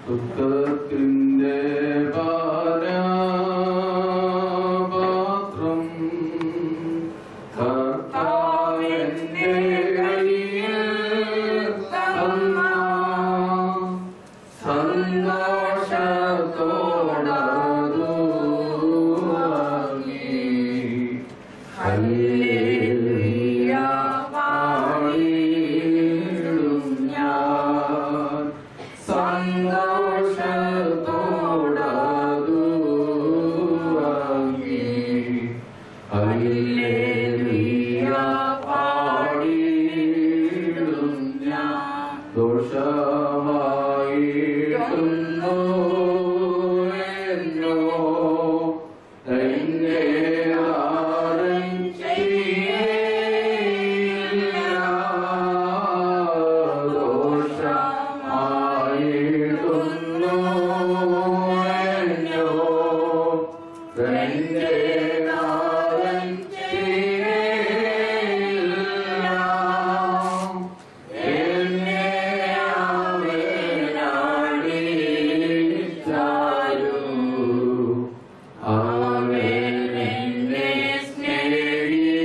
ദുഃഖത്തിന്റെ പാനപാത്രം കർത്താവിന്റെ കയ്യിൽ തന്ന സന്തോഷത്തോടതു വാങ്ങി ഹല്ലേലൂയ പാടിടും ഞാൻ സന്തോഷത്തോടതു വാങ്ങി ഹല്ലേലൂയ പാടിടും ഞാൻ ദോഷമായിടുന്നു എന്നോ എന്നെ ആരും ചെയ്യില്ല ദോഷമായിടുന്നു എന്നോ എന്നെ ആരും ചെയ്യില്ല എന്നെ അവനാടിച്ചാലും അവൻ എന്നെ സ്നേഹിക്കുന്നു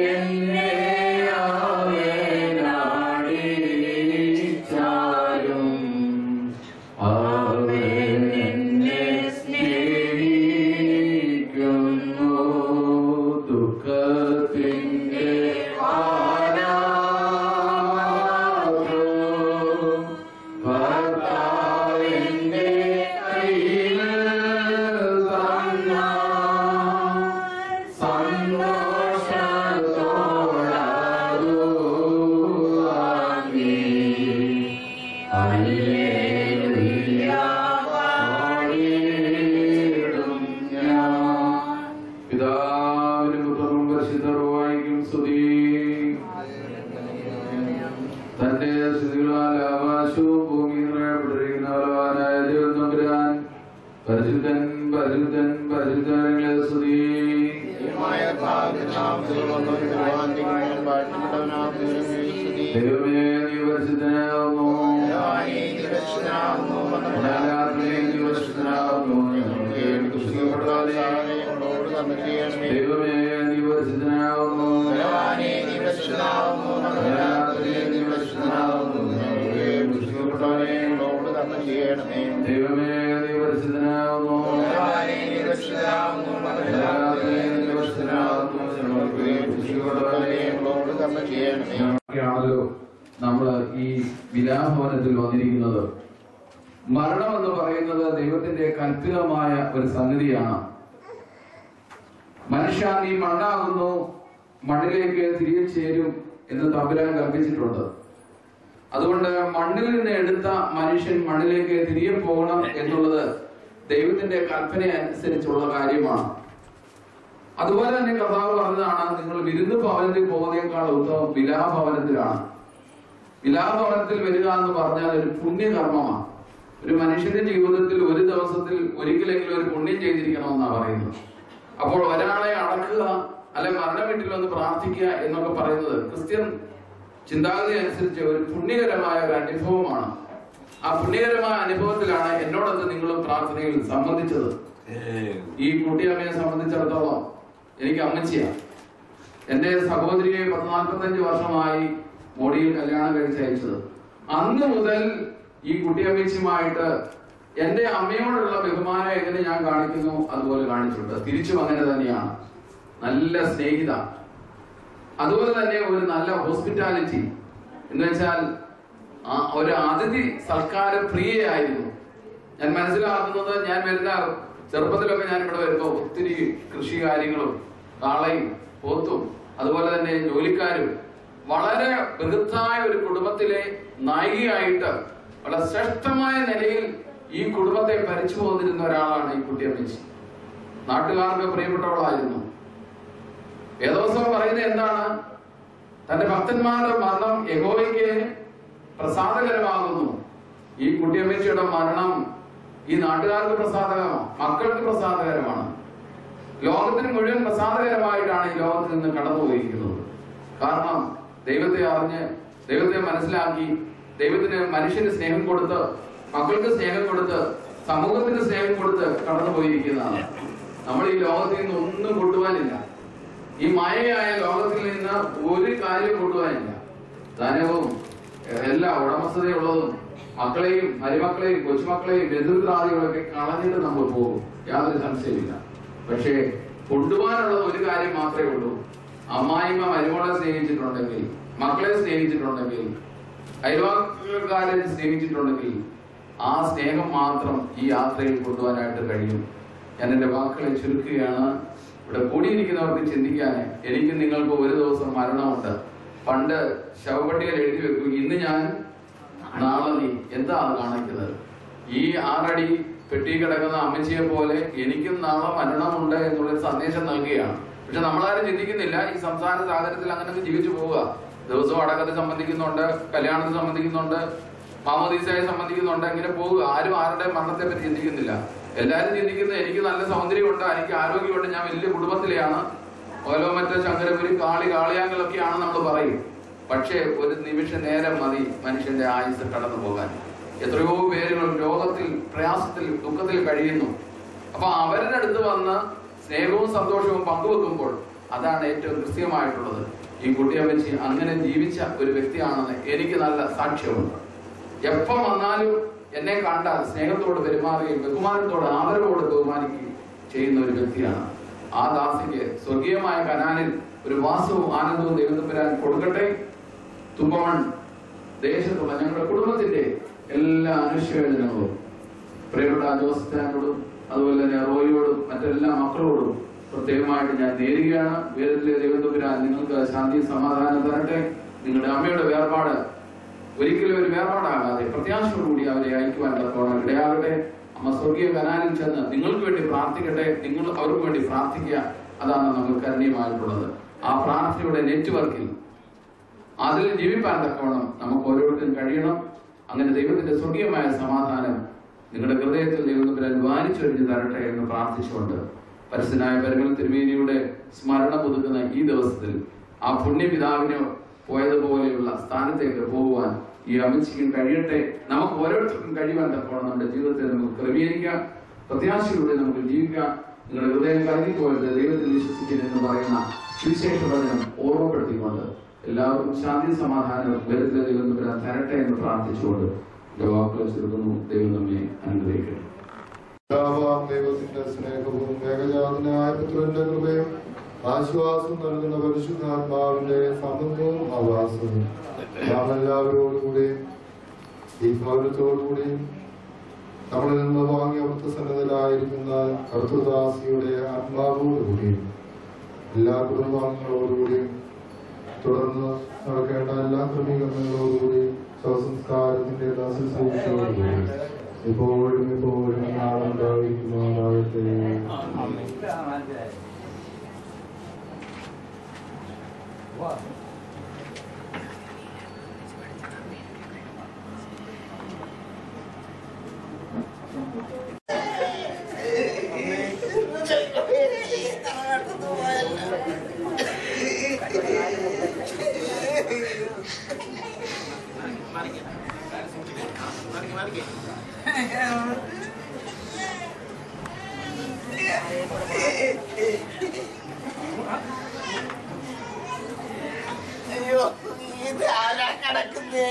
എന്നെ അവനാടിച്ചാലും അവൻ എന്നെ സ്നേഹിക്കുന്നു ദുഃഖത്തിന്റെ പാനപാത്രം കർത്താവിന്റെ കയ്യിൽ തന്ന സന്തോഷത്തോടതു വാങ്ങി ഹല്ലേലൂയ പാടിടും ഞാൻ പിതാവിനും പുത്രനും പരിശുദ്ധർവായിക്കും സ്തുതി തന്റെ സ്ഥിതികളാൽ ആകാശവും ഭൂമിയും നിറയപ്പെട്ടിരിക്കുന്ന ബലവാനായ ദൈവം തമ്പുരാൻ പരിശുദ്ധൻ പരിശുദ്ധൻ പരിശുദ്ധനെ സ്തുതി ദൈവമേ നീ പരിശുദ്ധനാകുന്നു നീ പരിശുദ്ധനാകുന്നു ഞങ്ങൾക്ക് ദൈവമേ നീ പരിശുദ്ധനാകുന്നു നീ പരിശുദ്ധനാകുന്നു ദൈവമേ നീ പരിശുദ്ധനാകുന്നു ാണല്ലോ നമ്മൾ ഈ വിലാഭവനത്തിൽ വന്നിരിക്കുന്നത്. മരണം എന്ന് പറയുന്നത് ദൈവത്തിന്റെ കൽപ്പിതമായ ഒരു സംഗതിയാണ്. മനുഷ്യ നീ മണ്ണാകുന്നു, മണ്ണിലേക്ക് തിരികെ ചേരും എന്ന് തമ്പുരാൻ കൽപ്പിച്ചിട്ടുണ്ട്. അതുകൊണ്ട് മണ്ണിൽ നിന്ന് എടുത്ത മനുഷ്യൻ മണ്ണിലേക്ക് തിരികെ പോകണം എന്നുള്ളത് ദൈവത്തിന്റെ കൽപ്പന അനുസരിച്ചുള്ള കാര്യമാണ്. അതുപോലെ തന്നെ കർത്താവ് പറഞ്ഞതാണ്, നിങ്ങൾ വിരുന്ന് ഭവനത്തിൽ പോകുന്നതിനേക്കാൾ ഉത്തമം വിലാഭവനത്തിലാണ്. വിലാഭവനത്തിൽ വരിക എന്ന് പറഞ്ഞാൽ ഒരു പുണ്യകർമ്മമാണ്. ഒരു മനുഷ്യന്റെ ജീവിതത്തിൽ ഒരു ദിവസത്തിൽ ഒരിക്കലെങ്കിലും ഒരു പുണ്യം ചെയ്തിരിക്കണമെന്നാണ് പറയുന്നത്. അപ്പോൾ ഒരാളെ അടക്കുക അല്ലെ മരണ വീട്ടിൽ വന്ന് പ്രാർത്ഥിക്കുക എന്നൊക്കെ പറയുന്നത് ക്രിസ്ത്യൻ ചിന്താഗതി അനുസരിച്ച് ഒരു പുണ്യകരമായ ഒരു അനുഭവമാണ്. ആ പുണ്യകരമായ അനുഭവത്തിലാണ് എന്നോടൊത്ത് നിങ്ങളും പ്രാർത്ഥനയിൽ സംബന്ധിച്ചത്. ഈ കുട്ടിയമ്മയെ സംബന്ധിച്ചിടത്തോളം എനിക്ക് അമ്മച്ചിയാണ്. എന്റെ സഹോദരിയെ 45 വർഷമായി മോഡിയിൽ കല്യാണം കഴിച്ചയച്ചത്. അന്ന് മുതൽ ഈ കുട്ടിയമ്മച്ചുമായിട്ട് എന്റെ അമ്മയോടുള്ള ബഹുമാനം എങ്ങനെ ഞാൻ കാണിക്കുന്നു അതുപോലെ കാണിച്ചിട്ടുണ്ട്. തിരിച്ചും അങ്ങനെ തന്നെയാണ്. നല്ല സ്നേഹിത, അതുപോലെ തന്നെ ഒരു നല്ല ഹോസ്പിറ്റാലിറ്റി എന്ന് വെച്ചാൽ ഒരു അതിഥി സൽക്കാര പ്രിയയായിരുന്നു. ഞാൻ മനസ്സിലാക്കുന്നത്, ഞാൻ വരുന്ന ചെറുപ്പത്തിലൊക്കെ ഞാൻ ഇവിടെ വരുമ്പോ ഒത്തിരി കൃഷി കാര്യങ്ങളും കാളയും പോത്തും അതുപോലെ തന്നെ ജോലിക്കാരും വളരെ ബൃഹത്തായ ഒരു കുടുംബത്തിലെ നായികയായിട്ട് വളരെ ശ്രേഷ്ഠമായ നിലയിൽ ഈ കുടുംബത്തെ ഭരിച്ചു പോന്നിരുന്ന ഒരാളാണ് ഈ കുട്ടിയമ്മച്ചി. നാട്ടുകാർക്ക് പ്രിയപ്പെട്ടവളായിരുന്നു. വേദോത്സവം പറയുന്നത് എന്താണ്? തന്റെ ഭക്തന്മാരുടെ മരണം യഹോവയ്ക്ക് പ്രസാദകരമാകുന്നു. ഈ കുട്ടിയമ്മച്ചിയുടെ മരണം ഈ നാട്ടുകാർക്ക് പ്രസാദകരമാണ്, മക്കൾക്ക് പ്രസാദകരമാണ്, ലോകത്തിന് മുഴുവൻ പ്രസാദകരമായിട്ടാണ് ഈ ലോകത്തിൽ നിന്ന് കടന്നുപോയിരിക്കുന്നത്. കാരണം ദൈവത്തെ അറിഞ്ഞ് ദൈവത്തെ മനസ്സിലാക്കി, ദൈവത്തിന് മനുഷ്യന് സ്നേഹം കൊടുത്ത്, മക്കൾക്ക് സ്നേഹം കൊടുത്ത്, സമൂഹത്തിന് സ്നേഹം കൊടുത്ത് കടന്നു പോയിരിക്കുന്നതാണ്. നമ്മൾ ഈ ലോകത്തിൽ നിന്ന് ഒന്നും കൊണ്ടുപോകാനില്ല. ഈ മായയായ ലോകത്തിൽ നിന്ന് ഒരു കാര്യം കൊണ്ടുപോകാനില്ല. ധനവും എല്ലാ ഉടമസ്ഥതയുള്ളതും മക്കളെയും മരുമക്കളെയും കൊച്ചുമക്കളെയും ബന്ധുമിത്രാദികളൊക്കെ കളഞ്ഞിട്ട് നമ്മൾ പോകും, യാതൊരു സംശയമില്ല. പക്ഷേ കൊണ്ടുപോകാനുള്ളത് ഒരു കാര്യം മാത്രമേ ഉള്ളൂ. അമ്മായിമ്മ മരുമകളെ സ്നേഹിച്ചിട്ടുണ്ടെങ്കിൽ, മക്കളെ സ്നേഹിച്ചിട്ടുണ്ടെങ്കിൽ, അയൽവാക്കാരെ സ്നേഹിച്ചിട്ടുണ്ടെങ്കിൽ ആ സ്നേഹം മാത്രം ഈ യാത്രയിൽ കൊണ്ടുപോകാനായിട്ട് കഴിയും. ഞാൻ എന്റെ വാക്കുകളെ ചുരുക്കുകയാണ്. ഇവിടെ കൂടിയിരിക്കുന്നവർക്ക് ചിന്തിക്കാൻ, എനിക്ക് നിങ്ങൾക്ക് ഒരു ദിവസം മരണമുണ്ട്. പണ്ട് ശവപ്പെട്ടിയിൽ എഴുതി വെക്കും, ഇന്ന് ഞാൻ നാളെ നീ. എന്താ കാണിക്കുന്നത്? ഈ 6 അടി പെട്ടി കിടക്കുന്ന അമ്മച്ചിയെ പോലെ എനിക്കും നാളെ മരണമുണ്ട് എന്നുള്ള സന്ദേശം നൽകുകയാണ്. പക്ഷെ നമ്മളാരും ചിന്തിക്കുന്നില്ല, ഈ സംസാര സാഹചര്യത്തിൽ അങ്ങനെ ജീവിച്ചു പോവുക. ദിവസവും അടക്കത്തെ സംബന്ധിക്കുന്നുണ്ട്, കല്യാണത്തെ സംബന്ധിക്കുന്നുണ്ട്, മാമോദീസയെ സംബന്ധിക്കുന്നുണ്ട്, ഇങ്ങനെ പോവുക. ആരും ആരുടെ മരണത്തെ പറ്റി ചിന്തിക്കുന്നില്ല. എല്ലാരും ചിന്തിക്കുന്നത്, എനിക്ക് നല്ല സൗന്ദര്യമുണ്ട്, എനിക്ക് ആരോഗ്യമുണ്ട്, ഞാൻ വലിയ കുടുംബത്തിലെയാണ്, ഓരോ മറ്റേ ശങ്കരപുരി കാളിയാങ്കളൊക്കെയാണ് നമ്മൾ പറയും. പക്ഷേ ഒരു നിമിഷ നേരം മതി മനുഷ്യന്റെ ആയുസ് കടന്നു പോകാൻ. എത്രയോ പേരുകൾ രോഗത്തിൽ, പ്രയാസത്തിൽ, ദുഃഖത്തിൽ കഴിയുന്നു. അപ്പൊ അവരുടെ അടുത്ത് വന്ന് സ്നേഹവും സന്തോഷവും പങ്കുവെക്കുമ്പോൾ അതാണ് ഏറ്റവും കൃത്യമായിട്ടുള്ളത്. ഈ കുട്ടിയമ്മച്ചി അങ്ങനെ ജീവിച്ച ഒരു വ്യക്തിയാണെന്ന് എനിക്ക് നല്ല സാക്ഷ്യമുണ്ട്. എപ്പം വന്നാലും എന്നെ കണ്ടാൽ സ്നേഹത്തോട് പെരുമാറുകയും ബഹുമാനത്തോട് ആദരവോട് ബഹുമാനിക്കുകയും ചെയ്യുന്ന ഒരു വ്യക്തിയാണ്. ആ ദാസിക്ക് സ്വർഗീയമായ കനാലിൽ ഒരു വാസവും ആനന്ദവും ദൈവത്തമ്പുരാൻ കൊടുക്കട്ടെ. തുമ്പമൺ ദേശത്തുള്ള ഞങ്ങളുടെ കുടുംബത്തിന്റെ എല്ലാ അനുശോചനങ്ങളും പ്രിയപ്പെട്ട ജോസഫിനോടും അതുപോലെ തന്നെ റോയിയോടും മറ്റെല്ലാ മക്കളോടും പ്രത്യേകമായിട്ട് ഞാൻ നേരുകയാണ്. വേദത്തിലെ ദൈവത്തമ്പുരാൻ നിങ്ങൾക്ക് ശാന്തി സമാധാനം തരട്ടെ. നിങ്ങളുടെ അമ്മയുടെ വേർപാട് ഒരിക്കലും ഒരു വേർപാടാകാതെ പ്രത്യാശയോടുകൂടി അവരെ അയക്കുവാൻ തക്കവണ്ണം ഇടയാകട്ടെ. അമ്മ സ്വർഗീയ കനാലിൽ ചെന്ന് നിങ്ങൾക്ക് വേണ്ടി പ്രാർത്ഥിക്കട്ടെ. നിങ്ങൾ അവർക്ക് വേണ്ടി പ്രാർത്ഥിക്കുക. അതാണ് നമുക്ക് കരണീയമായിട്ടുള്ളത്. ആ പ്രാർത്ഥനയുടെ നെറ്റ്വർക്കിൽ അതിൽ ജീവിപ്പാൻ തക്കവണ്ണം നമുക്ക് ഓരോരുത്തരും കഴിയണം. അങ്ങനെ ദൈവത്തിന്റെ സ്വർഗീയമായ സമാധാനം നിങ്ങളുടെ ഹൃദയത്തിൽ ദൈവത്തമ്പുരാൻ വാരിച്ചൊരിഞ്ഞു തരട്ടെ എന്ന് പ്രാർത്ഥിച്ചുകൊണ്ട് പരിശുദ്ധനായ പരിമല തിരുമേനിയുടെ സ്മരണ പുതുക്കുന്ന ഈ ദിവസത്തിൽ ആ പുണ്യപിതാവിന് പോയതുപോലെയുള്ള സ്ഥാനത്തേക്ക് പോകുവാൻ ഈ അമ്മച്ചിക്കും കഴിയട്ടെ. നമുക്ക് ഓരോരുത്തർക്കും കഴിയുവാൻ തക്കവണ്ണം നമ്മുടെ ജീവിതത്തെ നമുക്ക് ക്രമീകരിക്കാം. പ്രത്യാശയിലൂടെ നമുക്ക് ജീവിക്കാം. നിങ്ങളുടെ ഹൃദയം കലങ്ങിപ്പോയത് ദൈവത്തിൽ വിശ്വസിക്കുമെന്ന് പറയുന്ന സുവിശേഷ വചനം ഓർമ്മപ്പെടുത്തിക്കൊണ്ട് എല്ലാവർക്കും ശാന്തി സമാധാനം വേദത്തിലെ ദൈവം തരട്ടെ എന്ന് പ്രാർത്ഥിച്ചുകൊണ്ട് വാക്കുകൾ ചുരുക്കുന്നു. ദൈവം നമ്മെ അനുഗ്രഹിക്കട്ടെ. ദൈവത്തിന്റെ സ്നേഹവും ഏകജാതനായ പുത്രന്റെ കൃപയും ആശ്വാസം നൽകുന്ന പരിശുദ്ധാത്മാവിന്റെ സംബന്ധവും ആവാസവും നാം എല്ലാവരോടുകൂടിയും ഈ ഭവനത്തോടുകൂടിയും നമ്മളിൽ നിന്ന് വാങ്ങിയ വൃത്തസന്നദ്ധരായിരിക്കുന്ന കർത്തൃദാസിയുടെ ആത്മാവോടുകൂടിയും എല്ലാ കുടുംബാംഗങ്ങളോടുകൂടിയും തുടർന്ന് നടക്കേണ്ട എല്ലാ ക്രമീകരണങ്ങളോടുകൂടിയും ശവസംസ്കാരത്തിന്റെ ശുശ്രൂഷയോടുകൂടിയും ഇപ്പോഴും എപ്പോഴും നാളുണ്ടായിരിക്കുമാറാകട്ടെ. അയ്യോ ഇത് ആരാ കിടക്കുന്നേ?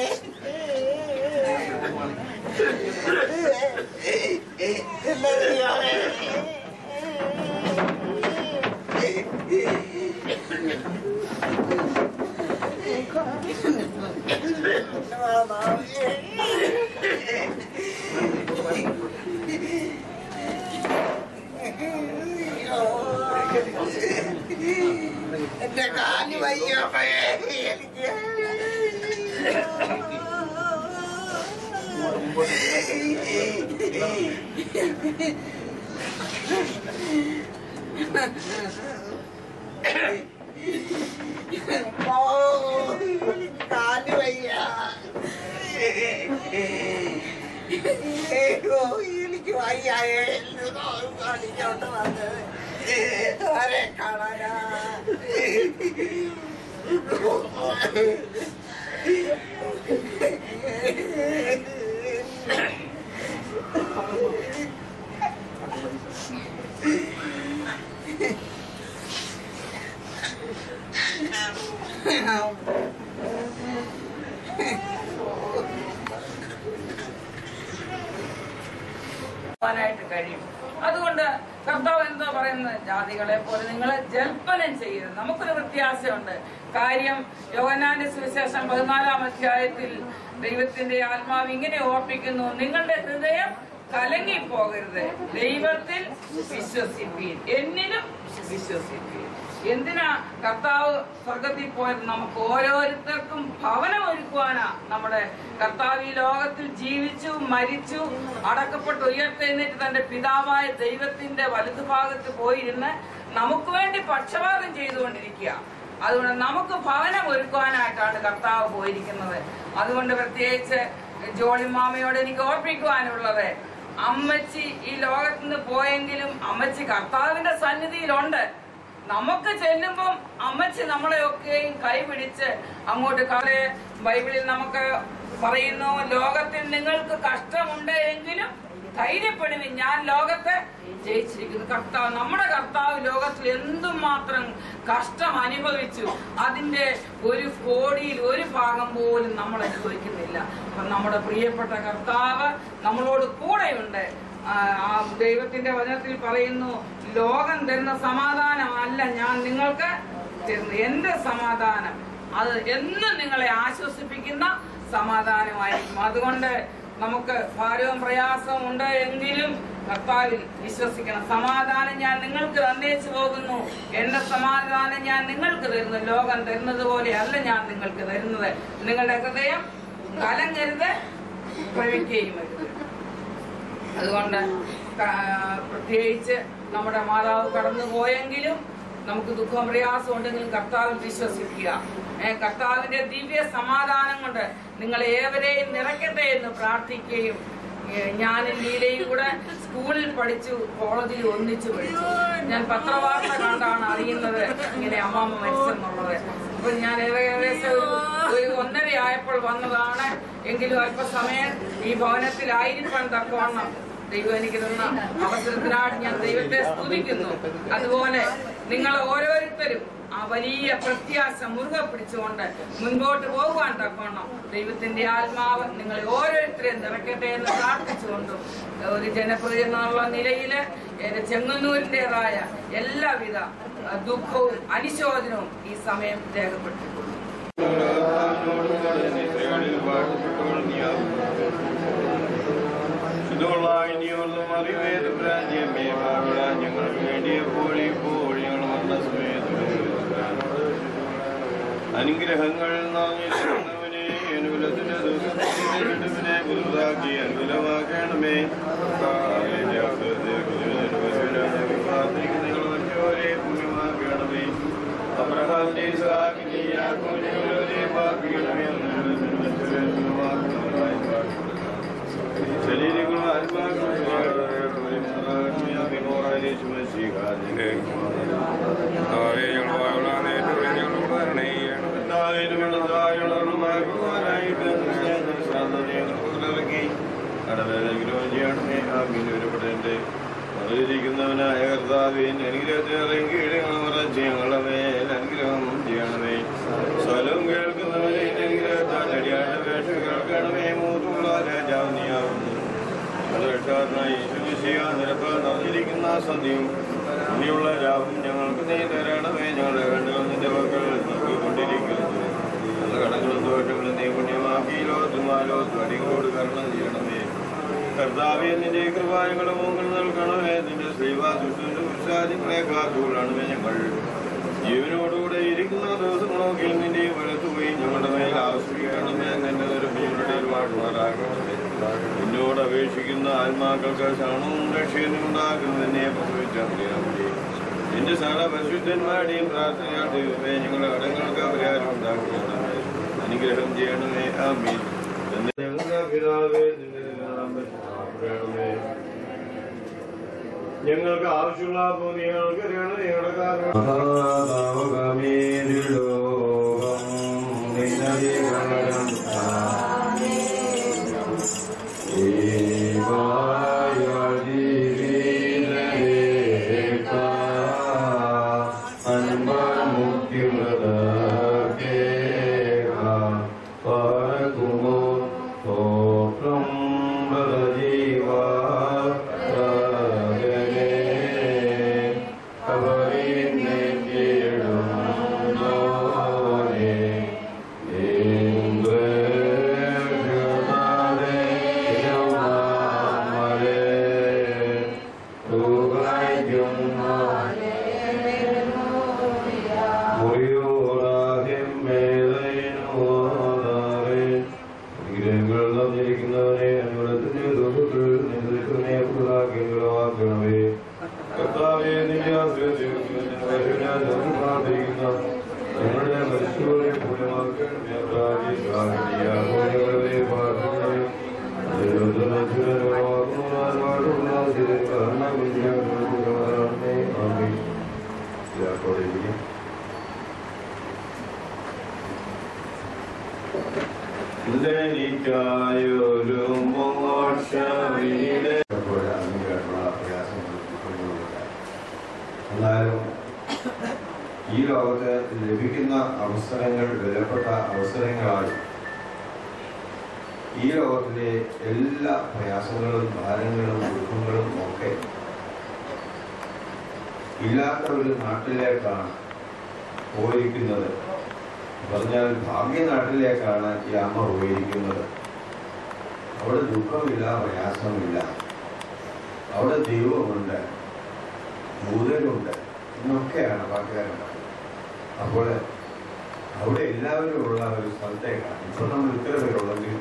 എന്റെ കാല് വയ്യോ എനിക്ക് കാല് വയ്യ എനിക്ക് വയ്യായേ കാണിച്ചോണ്ട് വന്നത് ആരെ കാണാനാ കഴിയും. അതുകൊണ്ട് കർത്താവ് എന്താ പറയുന്നത്? ജാതികളെ പോലെ നിങ്ങൾ ജൽപ്പനം ചെയ്യരുത്. നമുക്കൊരു വ്യത്യാസമുണ്ട്. കാര്യം യോഹന്നാന്റെ സുവിശേഷം 14-ാം അധ്യായത്തിൽ ദൈവത്തിന്റെ ആത്മാവ് ഇങ്ങനെ ഓർപ്പിക്കുന്നു, നിങ്ങളുടെ ഹൃദയം കലങ്ങിപ്പോകരുത്, ദൈവത്തിൽ വിശ്വസിപ്പീൻ, എന്നിലും വിശ്വസിപ്പീൻ. എന്തിനാ കർത്താവ് സ്വർഗത്തിൽ പോയത്? നമുക്ക് ഓരോരുത്തർക്കും ഭവനം ഒരുക്കുവാനാ. നമ്മുടെ കർത്താവ് ഈ ലോകത്തിൽ ജീവിച്ചു, മരിച്ചു, അടക്കപ്പെട്ട് ഉയർത്തെഴുന്നേറ്റ് തന്റെ പിതാവായ ദൈവത്തിന്റെ വലതുഭാഗത്ത് പോയിരുന്ന് നമുക്ക് വേണ്ടി പക്ഷപാതം ചെയ്തുകൊണ്ടിരിക്കുക. അതുകൊണ്ട് നമുക്ക് ഭവനം ഒരുക്കുവാനായിട്ടാണ് കർത്താവ് പോയിരിക്കുന്നത്. അതുകൊണ്ട് പ്രത്യേകിച്ച് ജോളിമാമയോട് എനിക്ക് ഓർപ്പിക്കുവാനുള്ളത്, അമ്മച്ചി ഈ ലോകത്ത് നിന്ന് പോയെങ്കിലും അമ്മച്ചി കർത്താവിന്റെ സന്നിധിയിലുണ്ട്. നമുക്ക് ചെല്ലുമ്പം അമ്മച്ചി നമ്മളെയൊക്കെയും കൈപിടിച്ച് അങ്ങോട്ട് ബൈബിളിൽ നമുക്ക് പറയുന്നു, ലോകത്തിൽ നിങ്ങൾക്ക് കഷ്ടമുണ്ട് എങ്കിലും ധൈര്യപ്പെടുവിൻ, ഞാൻ ലോകത്തെ ജയിച്ചിരിക്കുന്നു. കർത്താവ്, നമ്മുടെ കർത്താവ് ലോകത്തിൽ എന്തുമാത്രം കഷ്ടം അനുഭവിച്ചു, അതിന്റെ 1/100 ഭാഗം പോലും നമ്മൾ അനുഭവിക്കുന്നില്ല. അപ്പൊ നമ്മുടെ പ്രിയപ്പെട്ട കർത്താവ് നമ്മളോട് കൂടെയുണ്ട്. ദൈവത്തിന്റെ വചനത്തിൽ പറയുന്നു, ലോകം തരുന്ന സമാധാനമല്ല ഞാൻ നിങ്ങൾക്ക് തരുന്നു, എന്റെ സമാധാനം അത് എന്നും നിങ്ങളെ ആശ്വസിപ്പിക്കുന്ന സമാധാനമായിരിക്കും. അതുകൊണ്ട് നമുക്ക് ഭാരവും പ്രയാസവും ഉണ്ട് എങ്കിലും കർത്താവിൽ വിശ്വസിക്കണം. സമാധാനം ഞാൻ നിങ്ങൾക്ക് തന്നേച്ചു പോകുന്നു, എന്റെ സമാധാനം ഞാൻ നിങ്ങൾക്ക് തരുന്നു, ലോകം തരുന്നത് പോലെ അല്ല ഞാൻ നിങ്ങൾക്ക് തരുന്നത്. നിങ്ങളുടെ ഹൃദയം കലങ്ങരുത്, പ്രവിക്കുകയും വരുത്. അതുകൊണ്ട് പ്രത്യേകിച്ച് നമ്മുടെ മാതാവ് കടന്നു പോയെങ്കിലും നമുക്ക് ദുഃഖവും പ്രയാസവും ഉണ്ടെങ്കിലും കർത്താവിൽ വിശ്വസിക്കുക. കർത്താവിന്റെ ദിവ്യ സമാധാനം കൊണ്ട് നിങ്ങളെ ഏവരെയും നിറയ്ക്കട്ടെ എന്ന് പ്രാർത്ഥിക്കുകയും, ഞാനും ലീലയും കൂടെ സ്കൂളിൽ പഠിച്ചു, കോളേജിൽ ഒന്നിച്ചു പഠിച്ചു. ഞാൻ പത്രവാർത്ത കണ്ടാണ് അറിയുന്നത് ഇങ്ങനെ അമ്മാമ്മ മരിച്ചെന്നുള്ളത്. അപ്പൊ ഞാൻ ഏകദേശം ഒരു 1:30 ആയപ്പോൾ വന്നതാണ്. എങ്കിലും അല്പസമയം ഈ ഭവനത്തിലായിരിക്കാൻ തക്കവണ്ണം ദൈവം എനിക്ക് തന്ന അവസരത്തിനായിട്ട് ഞാൻ ദൈവത്തെ സ്തുതിക്കുന്നു. അതുപോലെ നിങ്ങൾ ഓരോരുത്തരും ആ വലിയ പ്രത്യാശ മുറുകെ പിടിച്ചുകൊണ്ട് മുൻപോട്ട് പോകുവാൻ തക്കവണ്ണം ദൈവത്തിന്റെ ആത്മാവ് നിങ്ങളെ ഓരോരുത്തരെയും നിറയ്ക്കട്ടെ എന്ന് പ്രാർത്ഥിച്ചുകൊണ്ടും ഒരു ജനപ്രതിനിധി എന്നുള്ള നിലയില് ചെങ്ങന്നൂരിന്റേതായ എല്ലാവിധ ദുഃഖവും അനുശോചനവും ഈ സമയം രേഖപ്പെടുത്തിക്കൊണ്ടു. ഞങ്ങൾക്ക് വേണ്ടി എപ്പോഴും ഞങ്ങൾ വന്ന സമയത്ത് അനുഗ്രഹങ്ങൾ നാങ്ങിക്കുന്നവനെ അനുകൂലത്തിന്റെ ദിവസത്തിനെ പുതുതാക്കി അനുകൂലമാക്കണമേ. നിങ്ങൾ മറ്റവരെ പുണ്യമാക്കണമേ. അബ്രഹാമിന്റെ ഇസ്ഹാക്കിന്റെ യാക്കോബിനെ പാർപ്പിക്കണമേ. ശരീരങ്ങളും ആത്മാക്കളും ിരിക്കുന്നവനായ കർത്താവേ, അനുഗ്രഹത്തിനറിയും കീഴങ്ങളെ ഞങ്ങളുടെ മേൽ അനുഗ്രഹം ചെയ്യണമേ. സ്ഥലവും കേൾക്കുന്നവനെ അനുഗ്രഹത്താൽ അടിയാണ്ട വേഷ കേൾക്കണമേ. മൂത്തുള്ള രാജാവ് നീയാവുന്നു. രക്ഷാകരനായി നിരപ്പ് നിറഞ്ഞിരിക്കുന്ന സന്ധ്യയും ഇനിയുള്ള രാവും ഞങ്ങൾക്ക് നീ തരണമേ. ഞങ്ങളുടെ കണ്ണുകൾ നിന്റെ മക്കൾ നോക്കിക്കൊണ്ടിരിക്കുന്നു. ഞങ്ങളുടെ കടങ്ങളും ദോഷങ്ങളും നീ പുണ്യമാക്കി ലോകത്തും ആലോകത്തും അടികളോട് കരണം ചെയ്യണമേ. കർത്താവേ, നിന്റെ കൃപായങ്ങളും മുകൾ നൽകണമേ. നിന്റെ ശ്രീവാദുഷ്ടന്റെ ഉത്സാഹങ്ങളെ കാത്തുകൊള്ളണമേ. ഞങ്ങൾ ജീവനോടുകൂടെ ഇരിക്കുന്ന ദിവസങ്ങളൊക്കെ നിന്റെ വലത്തുപോയി ഞങ്ങളുടെ മേൽ ആശ്രയിക്കണമേ. നിന്റെ നിരപ്പിയുടെ വാഴ്മാറാകണമേ. എന്നോട് അപേക്ഷിക്കുന്ന ആത്മാക്കൾക്ക് ശരണവും രക്ഷയും ഉണ്ടാക്കുന്നതിനെ പ്രസവിച്ചറിയാമേ. നിന്റെ സകല പരിശുദ്ധന്മാരുടെയും പ്രാർത്ഥനയാൽ ദൈവമേ ഞങ്ങളുടെ കടങ്ങൾക്ക് പരിഹാരം ഉണ്ടാക്കണമേ. അനുഗ്രഹം ചെയ്യണമേ. ആമീൻ. ഞങ്ങളുടെ പിതാവേ, നിന്റെ ഞങ്ങൾക്ക് ആവശ്യമുള്ള ഭൂമികൾക്ക് ഞങ്ങളുടെ കാരണം എന്നാലും ഈ ലോകത്ത് ലഭിക്കുന്ന അവസരങ്ങൾ വിലപ്പെട്ട അവസരങ്ങളാണ്. ഈ ലോകത്തിലെ എല്ലാ പ്രയാസങ്ങളും ഭാരങ്ങളും ദുഃഖങ്ങളും ഒക്കെ ഇല്ലാത്ത ഒരു നാട്ടിലേക്കാണ് പോയിരിക്കുന്നത്. പറഞ്ഞാൽ ഭാഗ്യനാട്ടിലേക്കാണ് ഈ അമ്മ പോയിരിക്കുന്നത്. അവിടെ ദുഃഖമില്ല, പ്രയാസമില്ല. അവിടെ ദൈവമുണ്ട്, ഭൂതനുണ്ട് എന്നൊക്കെയാണ് പാട്ടുകാരുണ്ട്. അപ്പോൾ അവിടെ എല്ലാവരും ഉള്ള ഒരു സ്ഥലത്തേക്കാണ്. ഇപ്പൊ നമ്മൾ ഇത്ര പേരുള്ളെങ്കിൽ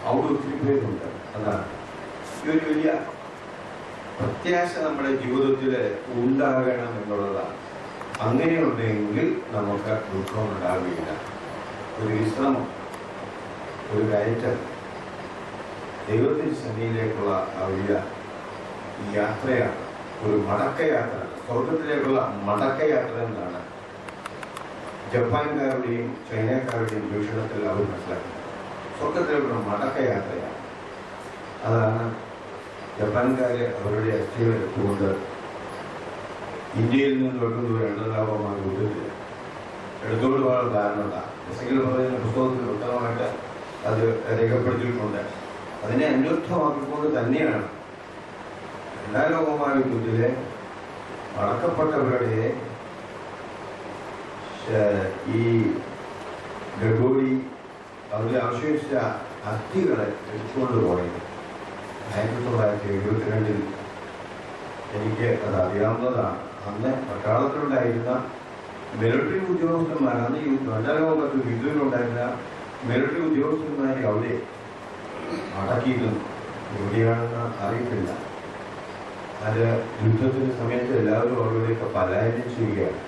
അവിടെ ഒത്തിരി പേരുണ്ട്. അതാണ് ഈ ഒരു വലിയ പ്രത്യാശ നമ്മുടെ ജീവിതത്തിൽ ഉണ്ടാകണം എന്നുള്ളതാണ്. അങ്ങനെയുണ്ടെങ്കിൽ നമുക്ക് ദുഃഖം ഉണ്ടാവുകയില്ല. ഒരു വിശ്രമം, ഒരു കയറ്റം, ദൈവത്തിന്റെ സന്നിധിയിലേക്കുള്ള ആ വലിയ യാത്രയാണ്. ഒരു മടക്കയാത്ര, സ്വർഗത്തിലേക്കുള്ള മടക്കയാത്ര എന്നാണ് ജപ്പാൻകാരുടെയും ചൈനക്കാരുടെയും വീക്ഷണത്തിൽ അവർ മനസ്സിലാക്കുന്നത്. സ്വർഗത്തിലേക്കുള്ള മടക്കയാത്രയാണ്. അതാണ് ജപ്പാൻകാര് അവരുടെ അസ്ഥികൾ എടുത്തുകൊണ്ട് ഇന്ത്യയിൽ നിന്ന് വെക്കുന്നത് എണ്ണതാപമാണ് വിടുന്നത്. എടുത്തുകൊണ്ട് പോകാൻ കാരണം എന്താ? എസെക്കിയേൽ പറയുന്ന പുസ്തകത്തിൽ വ്യക്തമായിട്ട് അത് രേഖപ്പെടുത്തിയിട്ടുണ്ട്. അതിനെ അന്വർത്ഥമാക്കിക്കൊണ്ട് തന്നെയാണ് രണ്ടാം ലോകമായ യുദ്ധത്തിലെ അടക്കപ്പെട്ടവരുടെ ഈ ഡെഡ്ബോഡി അവരെ അവശേഷിച്ച അസ്ഥികളെ എടുത്തുകൊണ്ട് പോയത് 1972 എനിക്ക് അത് അറിയാവുന്നതാണ്. അന്ന് പട്ടാളത്തിലുണ്ടായിരുന്ന മിലിറ്ററി ഉദ്യോഗസ്ഥന്മാർ, അന്ന് രണ്ടാം ലോകത്ത് യുദ്ധത്തിലുണ്ടായിരുന്ന മിലിറ്ററി ഉദ്യോഗസ്ഥന്മാരെ അവിടെ അടക്കിയിരുന്നു. എവിടെയാണെന്ന് അറിയത്തില്ല. അത് യുദ്ധത്തിന്റെ സമയത്ത് എല്ലാവരും അവരുടെയൊക്കെ പലായനം ചെയ്യുകയാണ്.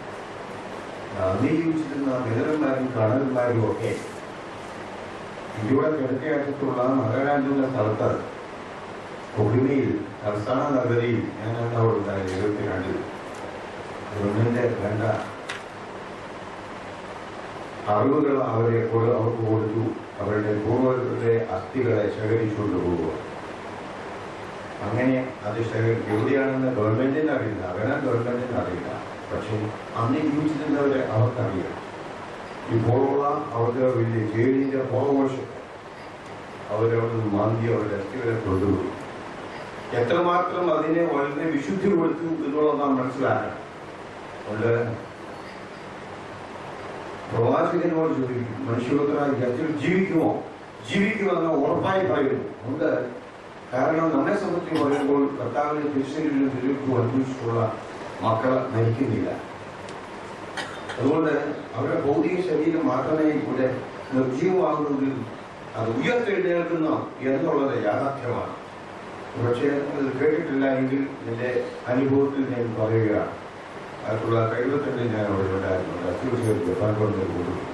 അന്ന് ജീവിച്ചിരുന്ന മിലിറ്ററിമാരും കടൽമാരും ഒക്കെ ഇന്ത്യയുടെ കിഴക്കേറ്റത്തുള്ള നാഗാലാൻഡ് എന്ന സ്ഥലത്ത് കൊഹിമയിൽ തലസ്ഥാന നഗരിയിൽ ഞാനാണ് അവിടെ ഉണ്ടായത് 72 ഗവൺമെന്റ് വേണ്ട അറിവുകൾ അവർക്ക് കൊടുത്തു. അവരുടെ പൂർവ്വരുടെ അസ്ഥികളെ ശേഖരിച്ചുകൊണ്ട് പോവുക. അങ്ങനെ അത് എവിടെയാണെന്ന് ഗവൺമെന്റിന് അറിയില്ല, അവരാൻ ഗവൺമെന്റിന് അറിയില്ല. പക്ഷെ അന്ന് ജീവിച്ചിരുന്നവരെ അവർക്കറിയാം. ഇപ്പോഴുള്ള അവർക്ക് വലിയ ജയിലിന്റെ പുറവശം അവരവിടെ മാന്തി അവരുടെ അസ്ഥികളെ കൊണ്ടുപോയി. എത്രമാത്രം അതിനെ വളരെ വിശുദ്ധി കൊടുത്തു എന്നുള്ളത് നാം മനസ്സിലാക്കണം. അതുകൊണ്ട് പ്രവാചകനോട് ചോദിക്കും, മനുഷ്യപുത്രൻ ജീവിക്കുമോ? ജീവിക്കുമെന്ന് ഉറപ്പായി പറയുന്നു. അതുകൊണ്ട് കാരണം നമ്മെ സംബന്ധിച്ച് പറയുമ്പോൾ കർത്താവിന്റെ തിരിച്ചറിവിലും തിരുവു അനുഭവിച്ചിട്ടുള്ള മക്കൾ മരിക്കുന്നില്ല. അതുകൊണ്ട് അവരുടെ ഭൗതിക ശരീരം മാത്രമേ ഇവിടെ നിർജീവമാകുന്നതിൽ അത് ഉയർത്തെഴുന്നേൽക്കുന്നു എന്നുള്ളത് യാഥാർത്ഥ്യമാണ്. പക്ഷേ അത് കേട്ടിട്ടില്ല എങ്കിൽ എൻ്റെ അനുഭവത്തിൽ ഞാൻ പറയുകയാണ്. 1972 ഞാൻ അവിടെ ഉണ്ടായിരുന്നു. അത്യാവശ്യം ജപ്പാൻകൊണ്ട് കൊണ്ടുപോയി.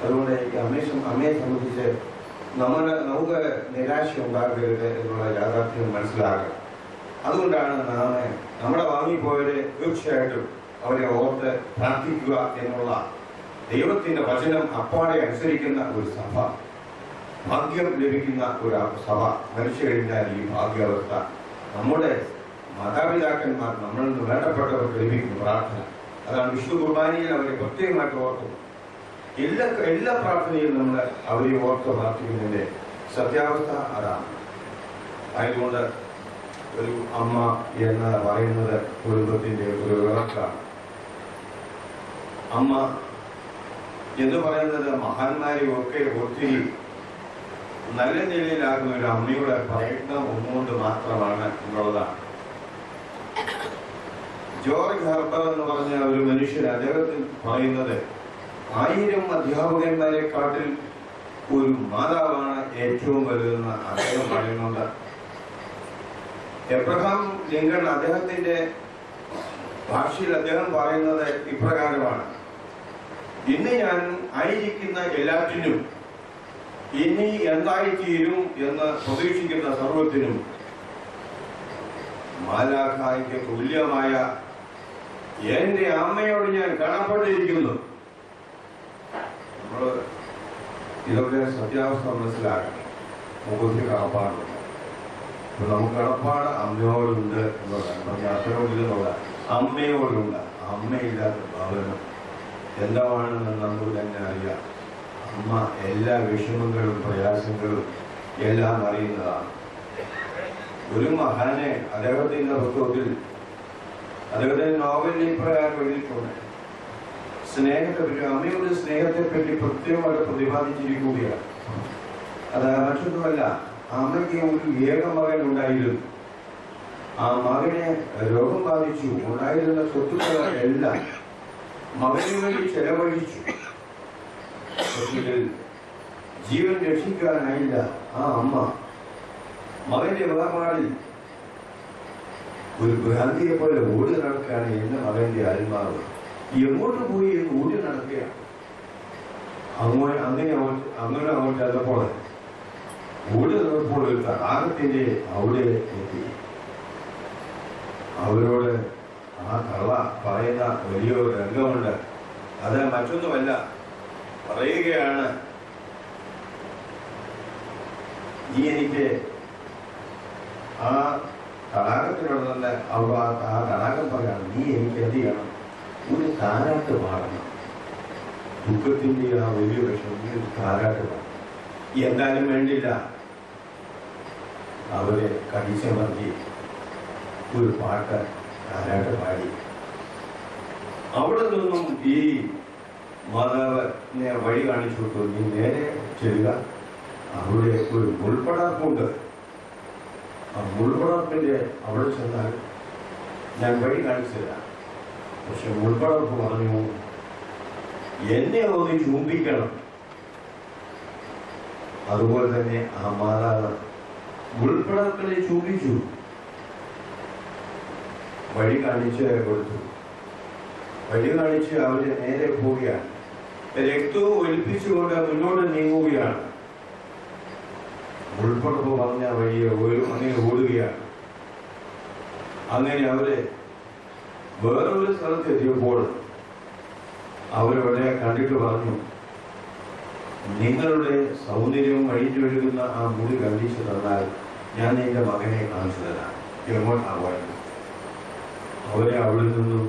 അതുകൊണ്ട് എനിക്ക് അമ്മയെ സംബന്ധിച്ച് നമുക്ക് നിരാശ ഉണ്ടാകരുത് എന്നുള്ള യാഥാർത്ഥ്യം മനസ്സിലാക്കുക. അതുകൊണ്ടാണ് നാം നമ്മളെ വാങ്ങിപ്പോയവരെ തീർച്ചയായിട്ടും അവരെ ഓർത്ത് പ്രാർത്ഥിക്കുക എന്നുള്ള ദൈവത്തിന്റെ വചനം അപ്പാടെ അനുസരിക്കുന്ന ഒരു സഭ, ഭാഗ്യം ലഭിക്കുന്ന ഒരു സഭ മരിച്ചു കഴിഞ്ഞാൽ ഈ ഭാഗ്യാവസ്ഥ നമ്മുടെ മാതാപിതാക്കന്മാർ നമ്മളിൽ നിന്ന് വേണ്ടപ്പെട്ടവർക്ക് ലഭിക്കുന്ന പ്രാർത്ഥന. അതാണ് വിശുദ്ധ കുർബാനയിൽ അവരെ പ്രത്യേകമായിട്ട് ഓർക്കുന്നത്. എല്ലാ പ്രാർത്ഥനയിലും നമ്മൾ അവരെ ഓർത്ത് പ്രാർത്ഥിക്കുന്നതിന്റെ സത്യാവസ്ഥ അതാണ്. ആയതുകൊണ്ട് ഒരു അമ്മ എന്ന് പറയുന്നത് കുടുംബത്തിന്റെ ഒരു വിളക്കാണ്. അമ്മ എന്ന് പറയുന്നത് മഹാന്മാരെയും ഒക്കെ ഒത്തിരി നല്ല നിലയിലാകുന്ന ഒരു അമ്മയുടെ പ്രയത്നം ഒന്നുകൊണ്ട് മാത്രമാണ് എന്നുള്ളതാണ്. ജോർജ് ഹെർബർ എന്ന് പറഞ്ഞ ഒരു മനുഷ്യൻ അദ്ദേഹത്തിൽ പറയുന്നത് 1000 അധ്യാപകന്മാരെക്കാട്ടിൽ ഒരു മാതാവാണ് ഏറ്റവും വലുതെന്ന് അദ്ദേഹം പറയുന്നുണ്ട്. എബ്രഹാം ലിങ്കൺ അദ്ദേഹത്തിന്റെ ഭാഷയിൽ അദ്ദേഹം പറയുന്നത് ഇപ്രകാരമാണ്: ഇന്ന് ഞാൻ ആയിരിക്കുന്ന എല്ലാറ്റിനും ഇനി എന്തായിത്തീരും എന്ന് പ്രതീക്ഷിക്കുന്ന സർവത്തിനും മാലാഖായ്ക്ക് തുല്യമായ എന്റെ അമ്മയോട് ഞാൻ കടപ്പെട്ടിരിക്കുന്നു. നമ്മൾ ഇതൊക്കെ സത്യാവസ്ഥ മനസ്സിലാക്കണം. നമുക്ക് കടപ്പാടുണ്ട്. നമുക്ക് കടപ്പാട് അമ്മയോടുണ്ട് എന്നുള്ളതാണ്. അച്ഛനോടില്ലെന്നുള്ള അമ്മയോടുണ്ട്. അമ്മയില്ലാത്ത ഭവനം എന്താണെന്ന് നമുക്ക് തന്നെ അറിയാം. അമ്മ എല്ലാ വിഷമങ്ങളും പ്രയാസങ്ങളും എല്ലാം അറിയുന്നതാണ്. ഒരു മഹാനെ അദ്ദേഹത്തിന്റെ പുസ്തകത്തിൽ അദ്ദേഹത്തിന്റെ നോവലിൽ ഇപ്രകാരം എഴുതിയിട്ടുണ്ട്. സ്നേഹത്തെപ്പറ്റി, അമ്മയുടെ സ്നേഹത്തെപ്പറ്റി പ്രത്യേകമായിട്ട് പ്രതിപാദിച്ചിരിക്കുകയാണ്. അത് മറ്റൊന്നുമല്ല, അമ്മയ്ക്ക് ഒരു ഏക മകൻ ഉണ്ടായിരുന്നു. ആ മകനെ രോഗം ബാധിച്ചു. ഉണ്ടായിരുന്ന സ്വത്തുക്കളെല്ലാം മകന് വേണ്ടി ചെലവഴിച്ചു. ജീവൻ രക്ഷിക്കാനായില്ല. ആ അമ്മ മകന്റെ വേർപാടിൽ ഒരു ഭ്രാന്തിയെ പോലെ ഓടി നടക്കുകയാണ്. എന്റെ മകന്റെ ആത്മാവ് എങ്ങോട്ട് പോയി എന്ന് ഓടി നടക്കുകയാണ്. അങ്ങനെ അങ്ങോട്ട് ചെന്നപ്പോൾ ഓടി നടന്നപ്പോൾ ഒരു തടാകത്തിന്റെ അവിടെ എത്തി. അവരോട് ആ കള്ള പറയുന്ന വലിയൊരു രംഗമുണ്ട്. അത് മറ്റൊന്നുമല്ല, പറയുകയാണ്, നീ എനിക്ക് ആ തടാകത്തിനോട് തന്നെ ആ തടാകം പറയാണ്, നീ എനിക്ക് എന്ത് ചെയ്യണം, ഒരു താരാട്ട് പാടണം. ദുഃഖത്തിന്റെ ആ വലിയ വിഷമം നീ ഒരു താരാട്ട് പാടണം. എന്തായാലും വേണ്ടില്ല, അവരെ കടിച്ചമർത്തി ഒരു പാട്ട് താരാട്ട് പാടി. അവിടെ നിന്നും ഈ മാതാവിനെ വഴി കാണിച്ചു കൊടുത്തു. നീ നേരെ ചെല്ലുക, അവിടെ ഒരു മുൾപ്പടർപ്പുണ്ട്. ആ മുൾപ്പടർപ്പിന്റെ അവിടെ ചെന്നാൽ ഞാൻ വഴി കാണിച്ചില്ല. പക്ഷെ മുൾപ്പടർപ്പ് പറഞ്ഞു, എന്നെ ഒന്ന് ചൂമ്പിക്കണം. അതുപോലെ തന്നെ ആ മാതാവ് മുൾപ്പടർപ്പിനെ ചൂമ്പിച്ചു, വഴി കാണിച്ച് കൊടുത്തു. വഴി കാണിച്ച് അവര് നേരെ പോവുകയാണ്. രക്തവും ഒലിപ്പിച്ചുകൊണ്ട് മുന്നോട്ട് നീങ്ങുകയാണ്. മുൾപ്പടർപ്പ് പറഞ്ഞ വഴിയെ അങ്ങനെ ഓടുകയാണ്. അങ്ങനെ അവര് വേറൊരു സ്ഥലത്ത് എത്തിയപ്പോൾ അവരവിടെ കണ്ടിട്ട് പറഞ്ഞു, നിങ്ങളുടെ സൗന്ദര്യം വഴിഞ്ഞൊഴുകുന്ന ആ മുടി കണ്ടിച്ചു തന്നാൽ ഞാൻ എന്റെ മകനെ കാണിച്ചു തരാം. എങ്ങോട്ടാവുന്നു? അവരെ അവിടെ നിന്നും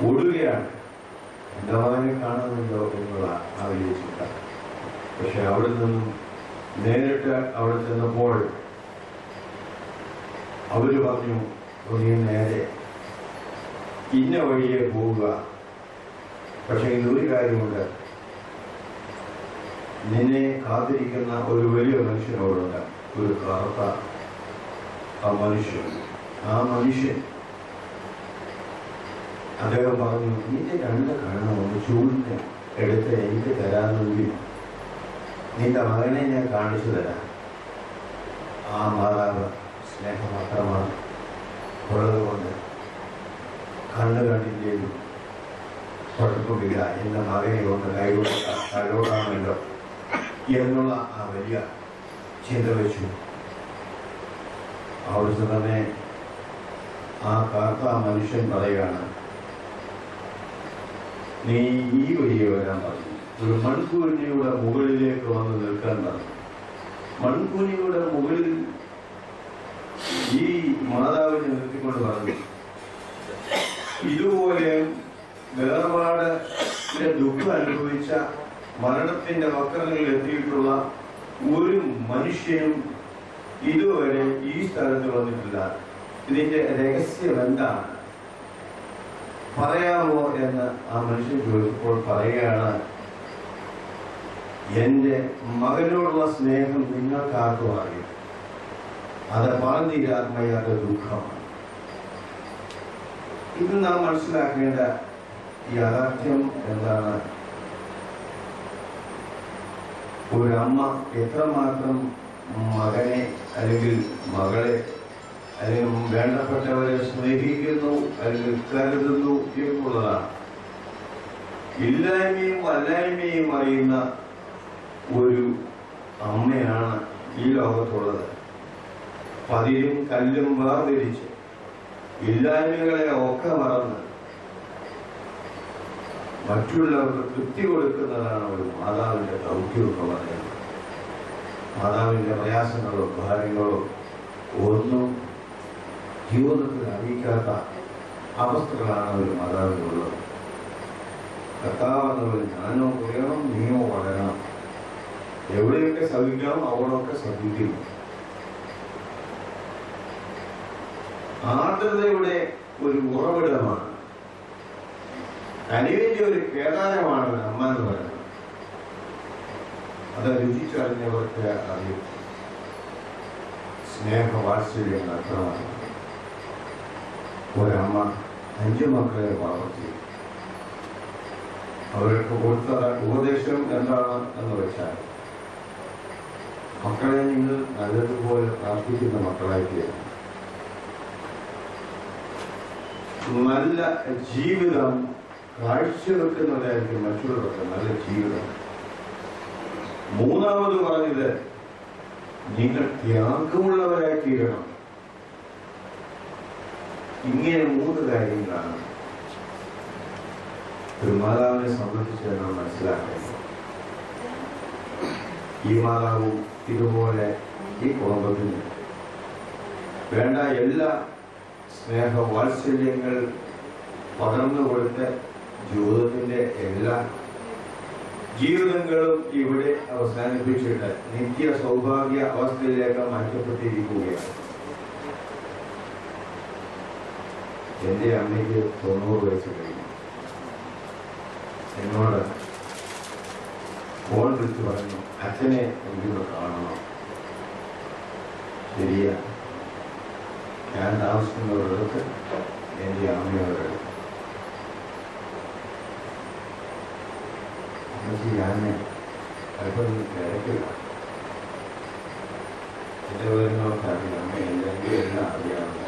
ഓടുകയാണ്. എന്റെ മകനെ കാണുന്നുണ്ടോ എന്നുള്ള ആലോചിച്ചില്ല. പക്ഷെ അവിടെ നിന്നും നേരിട്ട് അവിടെ ചെന്നപ്പോൾ അവര് പറഞ്ഞു, നീ നേരെ ഇന്ന വഴിയെ പോവുക. പക്ഷെ ഇതൊരു കാര്യമുണ്ട്, നിന്നെ കാത്തിരിക്കുന്ന ഒരു വലിയ മനുഷ്യനോടുണ്ട്. ഒരു കറുത്ത ആ മനുഷ്യൻ അദ്ദേഹം പറഞ്ഞു, നിന്റെ രണ്ട് കണ്ണ് ഒന്ന് ചൂടിന് എടുത്ത് എനിക്ക് തരാമെങ്കിൽ നിന്റെ മകനെ ഞാൻ കാണിച്ചു തരാം. ആ മാതാവ് സ്നേഹമാത്രമാണ് ഉള്ളതുകൊണ്ട് കണ്ണ് കണ്ടില്ലേലും കുഴപ്പമില്ല, എന്റെ മകനെ ഒന്ന് കൈകൊടുക്കാമല്ലോ എന്നുള്ള ആ വലിയ ചിന്ത വെച്ചു. അവിടുത്തെ തന്നെ ആ കാക്ക മനുഷ്യൻ പറയുകയാണ്, നീ ഈ വഴിയെ വരാൻ പറഞ്ഞു. ഒരു മൺകൂനിയുടെ മുകളിലേക്ക് വന്ന് നിൽക്കാൻ പറഞ്ഞു. മൺകൂനിയുടെ മുകളിൽ ഈ മാതാവിനെ നിർത്തിക്കൊണ്ട് പറഞ്ഞു, ഇതുപോലെ വേർപാടിന്റെ ദുഃഖം അനുഭവിച്ച മരണത്തിന്റെ വക്രങ്ങളിൽ എത്തിയിട്ടുള്ള ഒരു മനുഷ്യനും ഇതുവരെ ഈ സ്ഥലത്ത് വന്നിട്ടില്ല. ഇതിന്റെ രഹസ്യം എന്താണ് പറയാമോ എന്ന് ആ മനുഷ്യൻ ചോദിച്ചപ്പോൾ പറയുകയാണ്, എന്റെ മകനോടുള്ള സ്നേഹം നിങ്ങൾക്കാർക്കും അറിയും, അത് പറഞ്ഞിരാൻ വയ്യാത്ത ദുഃഖമാണ്. ഇത് നാം മനസ്സിലാക്കേണ്ട യാഥാർത്ഥ്യം എന്താണ്? ഒരമ്മ എത്രമാത്രം മകനെ അല്ലെങ്കിൽ മകളെ അല്ലെങ്കിൽ വേണ്ടപ്പെട്ടവരെ സ്നേഹിക്കുന്നു അല്ലെങ്കിൽ കരുതുന്നു എന്നുള്ളതാണ്. ഇല്ലായ്മയും വല്ലായ്മയും അറിയുന്ന ഒരു അമ്മയാണ് ഈ ലോകത്തുള്ളത്. പതിരും കല്ലും വേർതിരിച്ച് ഇല്ലായ്മകളെ ഒക്കെ മറന്ന് മറ്റുള്ളവർക്ക് തൃപ്തി കൊടുക്കുന്നതാണ് ഒരു മാതാവിന്റെ ദൗത്യം എന്ന് പറയുന്നത്. മാതാവിന്റെ പ്രയാസങ്ങളോ ഭാരങ്ങളോ ഒന്നും ജീവിതത്തിൽ അറിയിക്കാത്ത അവസ്ഥകളാണ് ഒരു മാതാവിനുള്ളത്. കർത്താവെന്നവർ ഞാനോ കുറയണം, നീയോ വളരണം, എവിടെയൊക്കെ സഹിക്കണം അവിടെയൊക്കെ സഹിക്കുന്നു. ആർദ്രതയുടെ ഒരു ഉറവിടമാണ്, കനിവിന്റെ ഒരു കേദാരമാണ് അമ്മ എന്ന് പറയുന്നത്. അത് രുചിച്ചറിഞ്ഞവർക്ക് അറിയും സ്നേഹവാത്സല്യം അർത്ഥമാണ്. ഒരമ്മ 5 മക്കളെ വളർത്തി. അവർക്ക് കൊടുത്ത ഉപദേശം എന്താണ് എന്ന് വെച്ചാൽ, മക്കളെ നിങ്ങൾ നല്ലതുപോലെ പ്രാർത്ഥിക്കുന്ന മക്കളായിത്തീരണം, നല്ല ജീവിതം കാഴ്ചവെക്കുന്നവരായിരിക്കും മറ്റുള്ളവർക്ക് നല്ല ജീവിതം. മൂന്നാമത് പറഞ്ഞത്, നിങ്ങൾ ത്യാഗമുള്ളവരായിത്തീരണം. ഇങ്ങനെ 3 കാര്യങ്ങളാണ് ഒരു മാതാവിനെ സംബന്ധിച്ച് നാം മനസ്സിലാക്കേണ്ടത്. ഈ മാതാവും ഇതുപോലെ ഈ കുടുംബത്തിന് വേണ്ട എല്ലാ സ്നേഹവാത്സല്യങ്ങൾ പകർന്നു കൊടുത്ത് ജീവിതത്തിന്റെ എല്ലാ ജീവിതങ്ങളും ഇവിടെ അവസാനിപ്പിച്ചിട്ട് നിത്യ സൗഭാഗ്യ അവസ്ഥയിലേക്ക് മാറ്റപ്പെട്ടിരിക്കുകയാണ്. എന്റെ അമ്മയ്ക്ക് 90 വയസ്സ് കഴിഞ്ഞു. എന്നോട് ഫോൺ വിളിച്ച് പറഞ്ഞു, അച്ഛനെ എനിക്കൊന്ന് കാണണം. ശരിയാ, ഞാൻ താമസിക്കുന്നവരടുത്ത് എന്റെ അമ്മയോട് ഞാൻ അല്പം തിരക്കില്ല. എന്റെ വരുന്നവർക്ക് അറിയാം, അമ്മ എന്തെങ്കിലും എല്ലാം അറിയാവുന്ന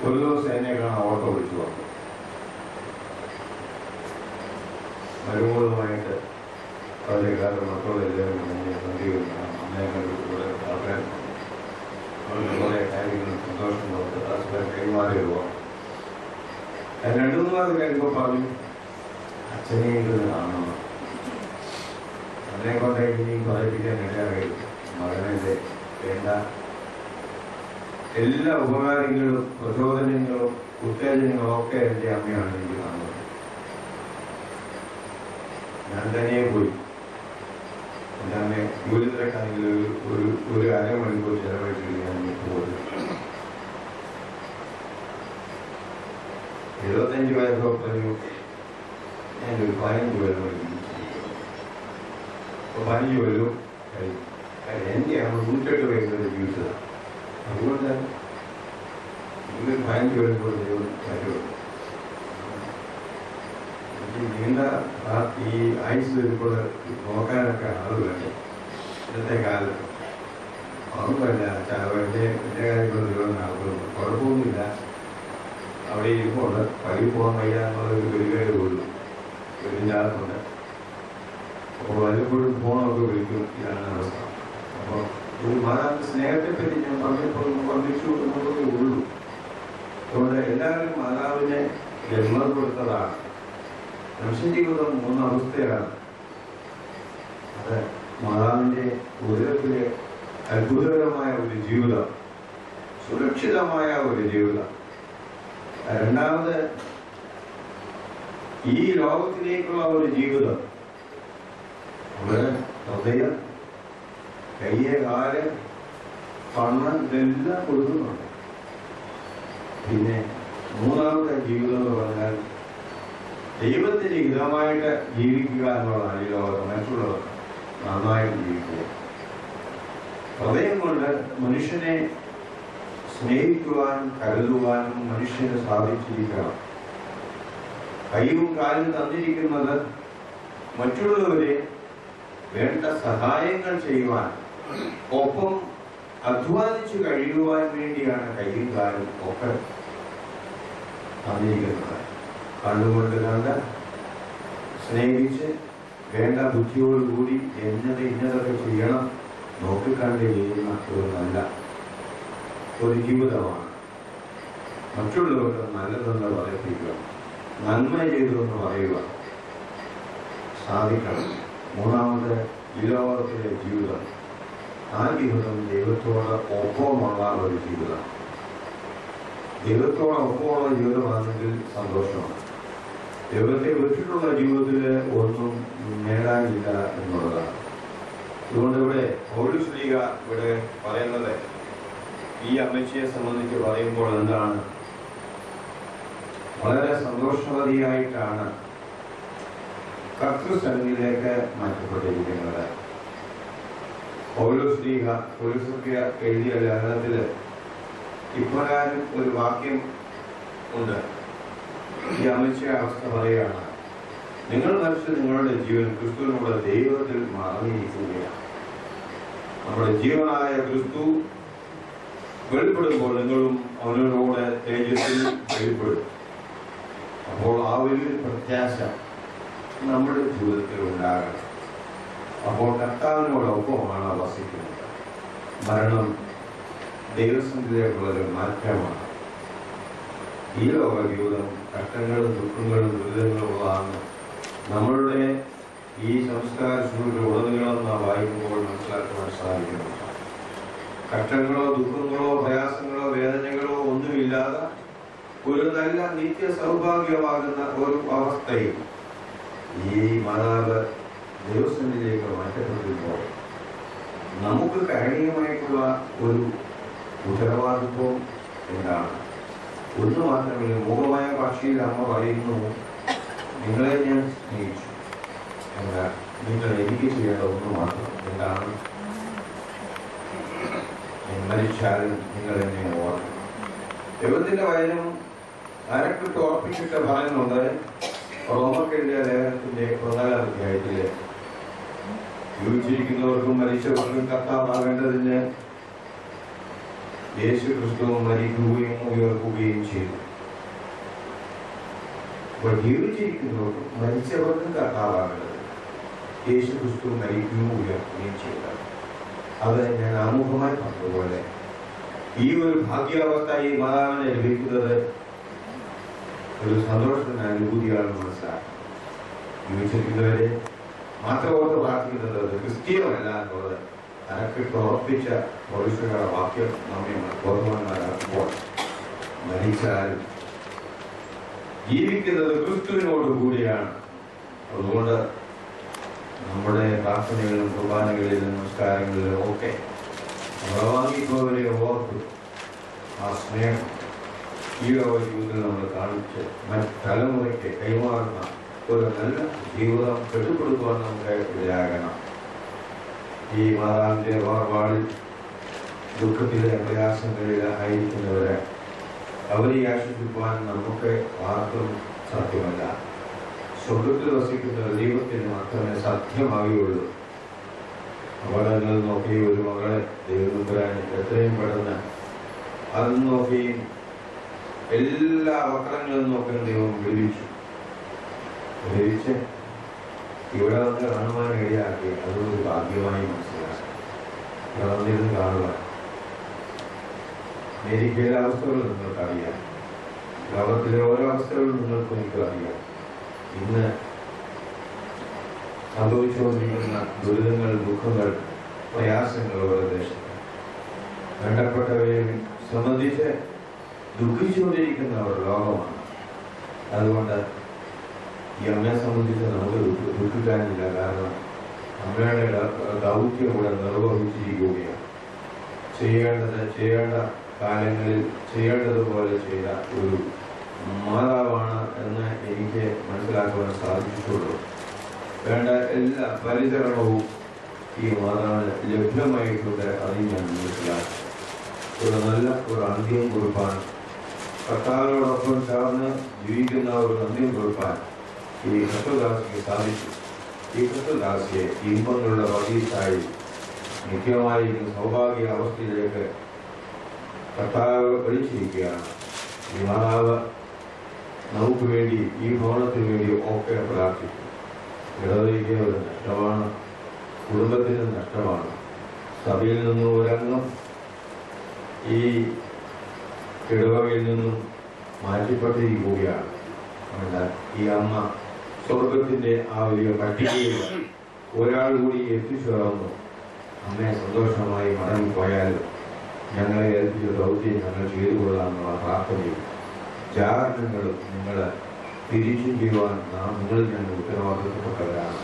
ഒരു ദിവസം എന്നെ കാണാൻ ഓട്ടോ വിളിച്ചു വന്നു. മരുമകളുമായിട്ട് അവരുടെ കാരണം മക്കളെല്ലാവരും എന്നെ സന്ധിക്കുന്നു. അമ്മയെ കണ്ടിട്ട് ആൾക്കാർ അവർക്ക് കുറേ കാര്യങ്ങൾ സന്തോഷം കൊടുത്ത് പരസ്പരം കൈമാറി പോവാം. ഞാൻ 2-3 നാൾ കഴിയുമ്പോൾ പറഞ്ഞു, അച്ഛനെ കാണണം. അതിനെ കൊണ്ട് ഇനിയും പറയിപ്പിക്കാൻ ഇടയാകരുത്. മകനെ വേണ്ട എല്ലാ ഉപകാരങ്ങളും പ്രചോദനങ്ങളും ഉത്തേജനങ്ങളും ഒക്കെ എൻ്റെ അമ്മയാണ് എനിക്ക് കാണുന്നത്. ഞാൻ തനിയെ പോയി എൻ്റെ അമ്മയെ ജോലിത്തിരക്കാണെങ്കിൽ ഒരു അരമണിക്കൂർ ചെലവഴിച്ചിട്ട് ഞാൻ പോയി. 75 വയസ്സോ പറഞ്ഞു ഞാനൊരു 15 കൊല്ലം പഠിക്കുന്നു. 15 കൊല്ലം കഴിയും. എൻ്റെ അമ്മ 108 വയസ്സിൽ ജീവിച്ചതാണ്. അതുകൊണ്ട് ഇത് 15 കൊല്ലം ദൈവം കാര്യമുണ്ട്. നീണ്ട ഈ ആയുസ് വരുമ്പോൾ നോക്കാനൊക്കെ ആളുകളുണ്ട്. ഇന്നത്തെ കാലത്ത് ഒന്നുമല്ല, എൻ്റെ കാര്യങ്ങൾ ദൈവം ആളുകളുണ്ട്. കുഴപ്പമൊന്നുമില്ല. അവിടെ ഇരിപ്പുണ്ട്. പഴി പോകാൻ വയ്യ എന്നുള്ളൊരു ഗതികേട് ഉള്ളൂ. ഇതിൻ്റെ അകത്തുണ്ട്. അപ്പോൾ വല്ലപ്പോഴും ഫോണൊക്കെ വിളിക്കും. ഇതാണ് അവസ്ഥ. അപ്പോൾ ഒരു മാതാവിന്റെ സ്നേഹത്തെ പറ്റി ഞാൻ പറഞ്ഞപ്പോൾ വർദ്ധിച്ചു എന്നുള്ളതേ ഉള്ളൂ. അതുകൊണ്ട് എല്ലാവരും മാതാവിനെ ജന്മം കൊടുത്തതാണ്. മനുഷ്യ ജീവിതം 3 അവസ്ഥയാണ്. അത് മാതാവിന്റെ ഉദരത്തിലെ അത്ഭുതകരമായ ഒരു ജീവിതം, സുരക്ഷിതമായ ഒരു ജീവിതം. രണ്ടാമത് ഈ ലോകത്തിലേക്കുള്ള ഒരു ജീവിതം. അവിടെ ഹൃദയം, കയ്യെ, കാല്, കണ്ണ് ഇതെല്ലാം കൊടുക്കുന്നുണ്ട്. പിന്നെ മൂന്നാമത്തെ ജീവിതം എന്ന് പറഞ്ഞാൽ ദൈവത്തിന് ഹിതമായിട്ട് ജീവിക്കുക എന്നുള്ളതാണ്. ഈ ലോകത്ത് മറ്റുള്ളവർ നന്നായിട്ട് ജീവിക്കുക. ഹൃദയം കൊണ്ട് മനുഷ്യനെ സ്നേഹിക്കുവാനും കരുതുവാനും മനുഷ്യന് സാധിച്ചിരിക്കണം. കൈയും കാലും തന്നിരിക്കുന്നത് മറ്റുള്ളവരെ വേണ്ട സഹായങ്ങൾ ചെയ്യുവാൻ, ഒപ്പം അധ്വാനിച്ചു കഴിയുവാൻ വേണ്ടിയാണ് കൈയും കാലും ഒക്കെ തന്നിരിക്കുന്നത്. കണ്ടുകൊണ്ട് കണ്ട് സ്നേഹിച്ച് വേണ്ട ബുദ്ധിയോടുകൂടി ഇന്നതൊക്കെ ചെയ്യണം നോക്കിക്കണ്ട് ചെയ്യുന്ന ഒരു നല്ല ഒരു ജീവിതമാണ്. മറ്റുള്ളവർക്ക് നല്ലതെന്ന് പറയിപ്പിക്കുക, നന്മ ചെയ്തുവെന്ന് പറയുക സാധിക്കണം. മൂന്നാമത് ഈ ലോകത്തിലെ ജീവിതം, ആ ജീവിതം ദൈവത്തോട് ഒപ്പമുള്ള ഒരു ജീവിതം. ദൈവത്തോട് ഒപ്പമുള്ള ജീവിതമാണെങ്കിൽ സന്തോഷമാണ്. ദൈവത്തെ വിട്ടിട്ടുള്ള ജീവിതത്തിൽ ഒന്നും നേടാനില്ല എന്നുള്ളതാണ്. അതുകൊണ്ട് ഇവിടെ പൗലോസ് ഇവിടെ പറയുന്നത്, ഈ അമ്മച്ചിയെ സംബന്ധിച്ച് പറയുമ്പോൾ എന്താണ്, വളരെ സന്തോഷവതിയായിട്ടാണ് കർത്തൃസന്നിധിയിലേക്ക് മാറ്റപ്പെട്ടിരിക്കുന്നത്. പൗലോസ് എഴുതിയ ലേഖനത്തില് ഇപ്രകാരം ഒരു വാക്യം ഉണ്ട്. ഈ അമ്മച്ചിയുടെ അവസ്ഥ പറയുകയാണ്, നിങ്ങൾ മനുഷ്യർ നിങ്ങളുടെ ജീവൻ ക്രിസ്തുവിനുള്ള ദൈവത്തിൽ മറന്നിരിക്കുകയാണ്. നമ്മുടെ ജീവനായ ക്രിസ്തു വെളിപ്പെടുമ്പോൾ നിങ്ങളും അവനോട് തേജസ്സിൽ വെളിപ്പെടും. അപ്പോൾ ആ വലിയൊരു പ്രത്യാശ നമ്മുടെ ജീവിതത്തിൽ ഉണ്ടാകണം. അപ്പോൾ കർത്താവിനോടൊപ്പമാണ് വസിക്കുന്നത്. മരണം ദൈവസന്നിധിയിലേക്കുള്ളൊരു മാറ്റമാണ്. ഈ ലോക ജീവിതം കഷ്ടങ്ങളും ദുഃഖങ്ങളും ദുരിതങ്ങളും ഉള്ളതാണ്. നമ്മളുടെ ഈ സംസ്കാര ഉടനീളം നാം വായിക്കുമ്പോൾ മനസ്സിലാക്കുവാൻ സാധിക്കുന്നുണ്ട്. കഷ്ടങ്ങളോ ദുഃഖങ്ങളോ പ്രയാസങ്ങളോ വേദനകളോ ഒന്നുമില്ലാതെ ഒരു നല്ല നിത്യ സൗഭാഗ്യമാകുന്ന ഒരു അവസ്ഥയിൽ ഈ മാതാവ് ദൈവസന്നിധിയിലേക്ക് മാറ്റപ്പെട്ടിരുമ്പോൾ നമുക്ക് കരണീയമായിട്ടുള്ള ഒരു ഉത്തരവാദിത്വം എന്താണ്? ഒന്ന് മാത്രമല്ല, മൂകമായ ഭാഷയിൽ അമ്മ പറയുന്നു, നിങ്ങളെ ഞാൻ സ്നേഹിച്ചു. എന്താ നിങ്ങൾ എനിക്ക് ചെയ്യേണ്ട ഒന്ന് മാത്രം, എന്താണ്? മരിച്ചാലും നിങ്ങൾ എന്നെ ഓർക്കണം. ദൈവത്തിന്റെ വചനം അരക്കിട്ട് ഓർപ്പിച്ചിട്ട് പറയുന്നുണ്ട്. റോമക്കെഴുതിയ ലേഖനത്തിന്റെ 14-ാം അധ്യായത്തില് ജീവിച്ചിരിക്കുന്നവർക്കും മരിച്ചവർക്കും കർത്താവാകേണ്ടതിന് യേശു ക്രിസ്തു മരിക്കുകയും ഉയർക്കുകയും ചെയ്തു. അപ്പോൾ ജീവിച്ചിരിക്കുന്നവർക്കും മരിച്ചവർക്കും കർത്താവാകേണ്ടത് യേശു ക്രിസ്തു മരിക്കുകയും ഉയർക്കുകയും ചെയ്തു. അത് ഞാൻ ആമുഖമായി പറഞ്ഞതുപോലെ ഈ ഒരു ഭാഗ്യാവസ്ഥ ഈ മാതാവിനെ ലഭിക്കുന്നത് ഒരു സന്തോഷത്തിന് അനുഭൂതിയാണെന്ന് മനസ്സിലാക്കി. ജീവിച്ചിരിക്കുന്നവരെ മാത്രമോർത്ത് പ്രാർത്ഥിക്കുന്നത് ക്രിസ്തീയമല്ല എന്നുള്ളത് അരക്കിട്ട് ഉറപ്പിച്ച പൗലോസിന്റെ വാക്യം നമ്മെ ബോധവാന്മാരാക്കുമ്പോൾ മരിച്ചാലും ജീവിക്കുന്നത് ക്രിസ്തുവിനോട് കൂടിയാണ്. അതുകൊണ്ട് നമ്മുടെ പ്രാർത്ഥനകളിലും കുർബാനകളിലും നമസ്കാരങ്ങളിലും ഒക്കെ നമ്മളെ വാങ്ങിപ്പോവരെ ഓർത്ത് ആ സ്നേഹം ഈ ലോക ജീവിതത്തിൽ നമ്മൾ കാണിച്ച് മറ്റ് തലമുറയ്ക്ക് കൈമാറുന്ന ഒരു നല്ല ജീവിതം കെട്ടിപ്പടുക്കുവാൻ നമുക്ക് ഇടയാകണം. ഈ മാതാവിന്റെ വേർപാടിൽ ദുഃഖത്തിലെ പ്രയാസങ്ങളിൽ ആയിരിക്കുന്നവരെ അവരെ ആശ്വസിക്കുവാൻ നമുക്ക് ആർക്കും സാധ്യമല്ല. സ്വർഗത്തിൽ വസിക്കുന്ന ദൈവത്തിന് മാത്രമേ സാധ്യമാകുകയുള്ളൂ. അപകടങ്ങളിൽ നോക്കി ഒരു മകളെ ദൈവം എത്രയും പെട്ടെന്ന് അത് നോക്കിയും എല്ലാ വക്രങ്ങളിൽ നോക്കി ദൈവം വിളിച്ച് ഇവിടെ വന്ന് കാണുവാൻ ഇടയാക്കി. അതൊരു ഭാഗ്യമായി മനസ്സിലാക്കി. ഇവിടെ വന്നിരുന്ന് കാണുവാൻ അമേരിക്കയിലെ അവസ്ഥകൾ നിങ്ങൾക്കറിയാം. ലോകത്തിലെ ഓരോ അവസ്ഥകളും നിങ്ങൾക്കും എനിക്ക് അറിയാം. ഇന്ന് സംഭവിച്ചുകൊണ്ടിരിക്കുന്ന ദുരിതങ്ങൾ, ദുഃഖങ്ങൾ, പ്രയാസങ്ങൾ ഓരോ ദേശത്ത് വേണ്ടപ്പെട്ടവയെ സംബന്ധിച്ച് ദുഃഖിച്ചുകൊണ്ടിരിക്കുന്ന ഒരു ലോകമാണ്. അതുകൊണ്ട് ഈ അമ്മയെ സംബന്ധിച്ച് നമുക്ക് ദുഃഖിക്കാനില്ല. കാരണം അമ്മയുടെ ദൗത്യം കൂടെ നിർവഹിച്ചിരിക്കുകയാണ്. ചെയ്യേണ്ട കാലങ്ങളിൽ ചെയ്യേണ്ടതുപോലെ ചെയ്ത ഒരു മാതാവാണ് എന്ന് എനിക്ക് മനസ്സിലാക്കുവാൻ സാധിച്ചിട്ടുള്ളൂ. വേണ്ട എല്ലാ പരിചരണവും ഈ മാതാവിന് ലഭ്യമായിട്ടുണ്ട്. അത് ഞാൻ മനസ്സിലാക്കി. ഒരു നല്ല ഒരു അന്ത്യം കുറിപ്പാൻ, കർത്താവിനോടൊപ്പം ചേർന്ന് ജീവിക്കുന്ന ഒരു അന്ത്യം കുറിപ്പാൻ ഈ കർത്തദാസിക്ക് സാധിച്ചു. ഈ കർത്തദാസിയെ ഇമ്പങ്ങളുടെ വകീസായി നിത്യമായി സൗഭാഗ്യ അവസ്ഥയിലേക്ക് കർത്താവ് വിളിച്ചിരിക്കുകയാണ്. ഈ മാതാവ് നമുക്ക് വേണ്ടി, ഈ ഭവനത്തിന് വേണ്ടി ഒക്കെ പ്രാർത്ഥിക്കും. ഇടവകയ്ക്ക് ഒരു നഷ്ടമാണ്, കുടുംബത്തിന് നഷ്ടമാണ്. സഭയിൽ നിന്നും ഒരംഗം ഈ ഇടവകയിൽ നിന്നും മാറ്റിപ്പെട്ടിരിക്കുകയാണ്. എന്നാൽ ഈ അമ്മ സ്വർഗത്തിന്റെ ആ വലിയ പട്ടികയിൽ ഒരാൾ കൂടി എത്തിച്ചേർന്നു. അമ്മയെ സന്തോഷമായി മടങ്ങിപ്പോയാലും ഞങ്ങളെ ഏൽപ്പിച്ച ദൗത്യം ഞങ്ങൾ ചെയ്തു കൊള്ളാമെന്നുള്ള പ്രാർത്ഥനയും ജാഗ്രതകളും നിങ്ങൾ തിരിച്ചു ചെയ്യുവാൻ നിങ്ങളിൽ ഞങ്ങൾ ഉത്തരവാദിത്തപ്പെട്ടവരാണ്.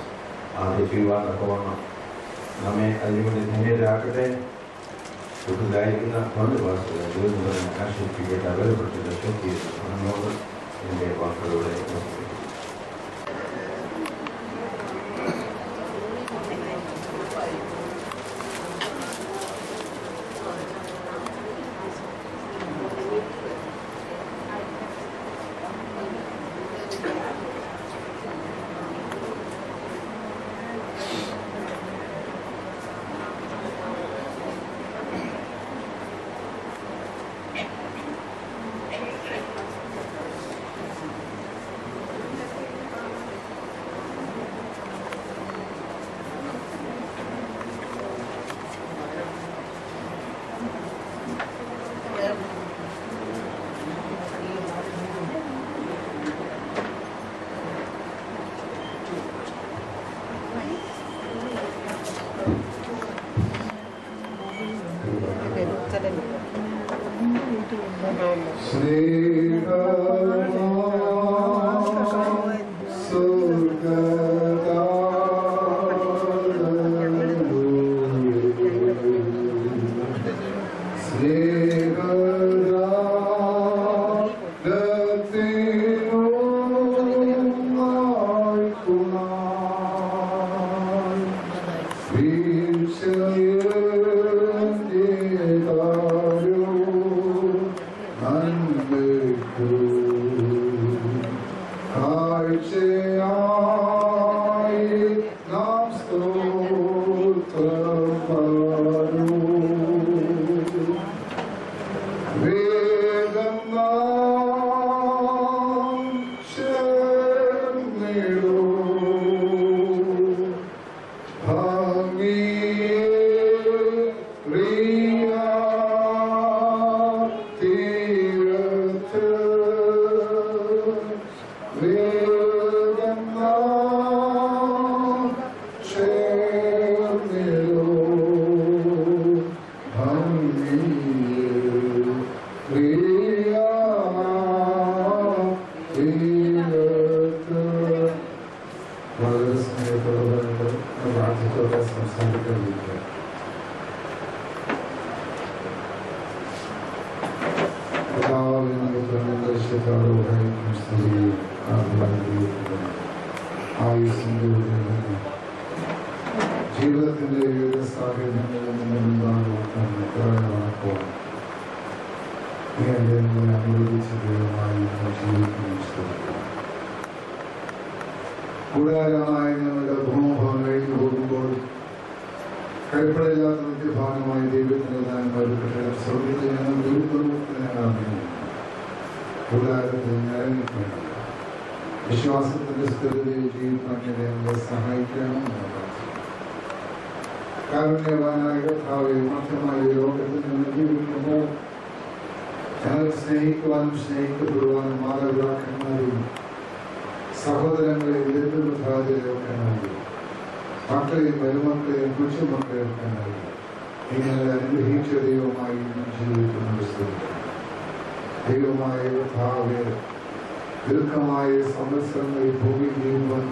അത് ചെയ്യുവാൻ തക്കവണ്ണം നമ്മെ അതിനുവേണ്ടി ധന്യരാക്കട്ടെ. കുട്ടിലായിരിക്കുന്ന പണ്ടുവാസികളെ ദൈവം ആശംസിക്കട്ടെ. അവരെപ്പെട്ട ശക്തി എൻ്റെ വാക്കുകളുടെ ജീവിതത്തിന്റെ ഏത് സാഹചര്യങ്ങളിൽ അനുവദിച്ചതുമായി ജീവിക്കാൻ ശ്രമിക്കുക. കൂടാരമായ ഞങ്ങളുടെ ഭൂമിഭാഗം കഴിഞ്ഞു പോകുമ്പോൾ കൈപ്പടയില്ലാത്ത നിത്യഭാഗമായി ദൈവത്തിന്റെ ദാനമായിട്ട് സ്വർഗത്തിൽ ഞങ്ങൾ ദൈവത്തിന് കൂടാരത്തിൽ ഞരങ്ങിക്കണം. വിശ്വാസത്തിന്റെ സ്ഥിരതയിൽ ജീവിക്കാൻ ഞങ്ങളെ സഹായിക്കണം. കാരുണ്യവാനായ കർത്താവെ, മധ്യമായ ലോകത്തിൽ നിന്ന് ജീവിക്കുമ്പോൾ ഞങ്ങൾ സ്നേഹിക്കുവാനും സ്നേഹിക്കപ്പെടുവാനും മാതാപിതാക്കന്മാരെയും സഹോദരങ്ങളെ വിരുദ്ധബുദ്ധാതിരൊക്കെയായി മക്കളെയും മരുമക്കളെയും കൊച്ചുമക്കളെയൊക്കെയായി നിങ്ങളെ അനുഗ്രഹിച്ച ദൈവമായി ജീവിക്കുന്ന ദൈവമായ ഭാവേ ദീർഘമായ സംവത്സരങ്ങൾ ഈ ഭൂമിയിൽ ജീവിക്കാൻ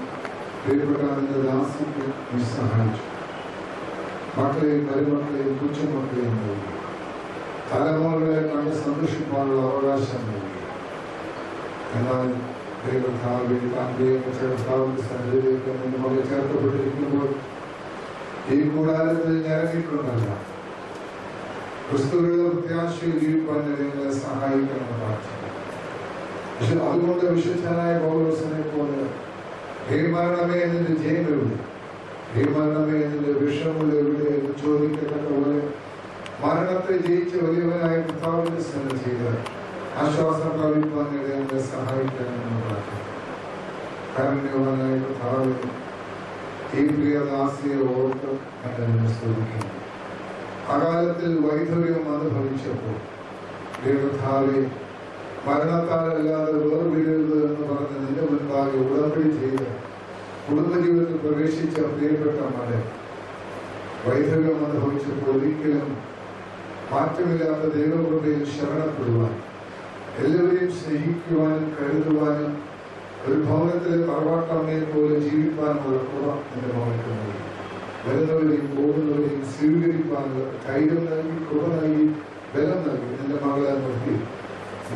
പ്രിയപ്പെട്ട നിന്റെ ദാസിക്ക് നീ സഹായിച്ചു. മക്കളെയും മരുമക്കളെയും കൊച്ചുമക്കളെയും നൽകി. തലമുറകളെ കണ്ട് സന്തോഷിക്കാനുള്ള അവകാശം നൽകി. എന്നാൽ സന്നിധിയിലേക്ക് നിന്റെ മകൾ ചേർക്കപ്പെട്ടിരിക്കുമ്പോൾ ഈ കൂടാരത്തിൽ ഇറങ്ങിയിട്ടുണ്ടല്ല ക്രിസ്തുവിന്റെ പ്രത്യാശയിൽ ജീവിക്കാൻ നിങ്ങളെ സഹായിക്കണമെന്ന് പ്രാർത്ഥിക്കുന്നു. അതുകൊണ്ട് വിശുദ്ധനായ പൗലോസിനെ പോലെ മരണമേ എന്നിന്റെ ജയം എവിടെ, മരണമേ എന്നിന്റെ വിഷമുള്ള എവിടെ എന്ന് ചോദിക്കത്തക്ക പോലെ മരണത്തെ ജയിച്ച വലിയവനായ കർത്താവിന്റെ സന്നിധിയിൽ ആശ്വാസം പ്രാപിക്കാൻ ഞങ്ങളെ സഹായിക്കണമെന്ന് പ്രാർത്ഥിക്കുന്നു. കാരുണ്യവാനായ കർത്താവേ, ഈ പ്രിയദാസിയെ ഓർത്ത് ഞങ്ങളെ സ്തുതിക്കുന്നു. അകാലത്തിൽ വൈധവ്യം അനുഭവിച്ചപ്പോൾ കർത്താവേ, മരണത്താലല്ലാതെ വേർപിരിയരുത് എന്ന് പറഞ്ഞ് നിന്റെ മുൻപാകെ ഉടമ്പടി ചെയ്ത് കുടുംബജീവിതത്തിൽ പ്രവേശിച്ച പ്രിയപ്പെട്ട മകൻ വൈധവ്യം അനുഭവിച്ചപ്പോൾ ഒരിക്കലും മാറ്റമില്ലാത്ത ദൈവകൃപയിൽ ശരണപ്പെടുവാൻ, എല്ലാവരെയും സ്നേഹിക്കുവാനും കരുതുവാനും ഒരു ഭവനത്തിലെ തറവാട്ടമ്മയെ പോലെ ജീവിക്കാനുള്ള കൃപ നിന്റെ മകൾക്ക് നൽകി. വരുന്നവരെയും പോകുന്നവരെയും സ്വീകരിക്കാനുള്ള ധൈര്യം നൽകി, കൃപ നൽകി, ബലം നൽകി നിന്റെ മകളെ നിർത്തി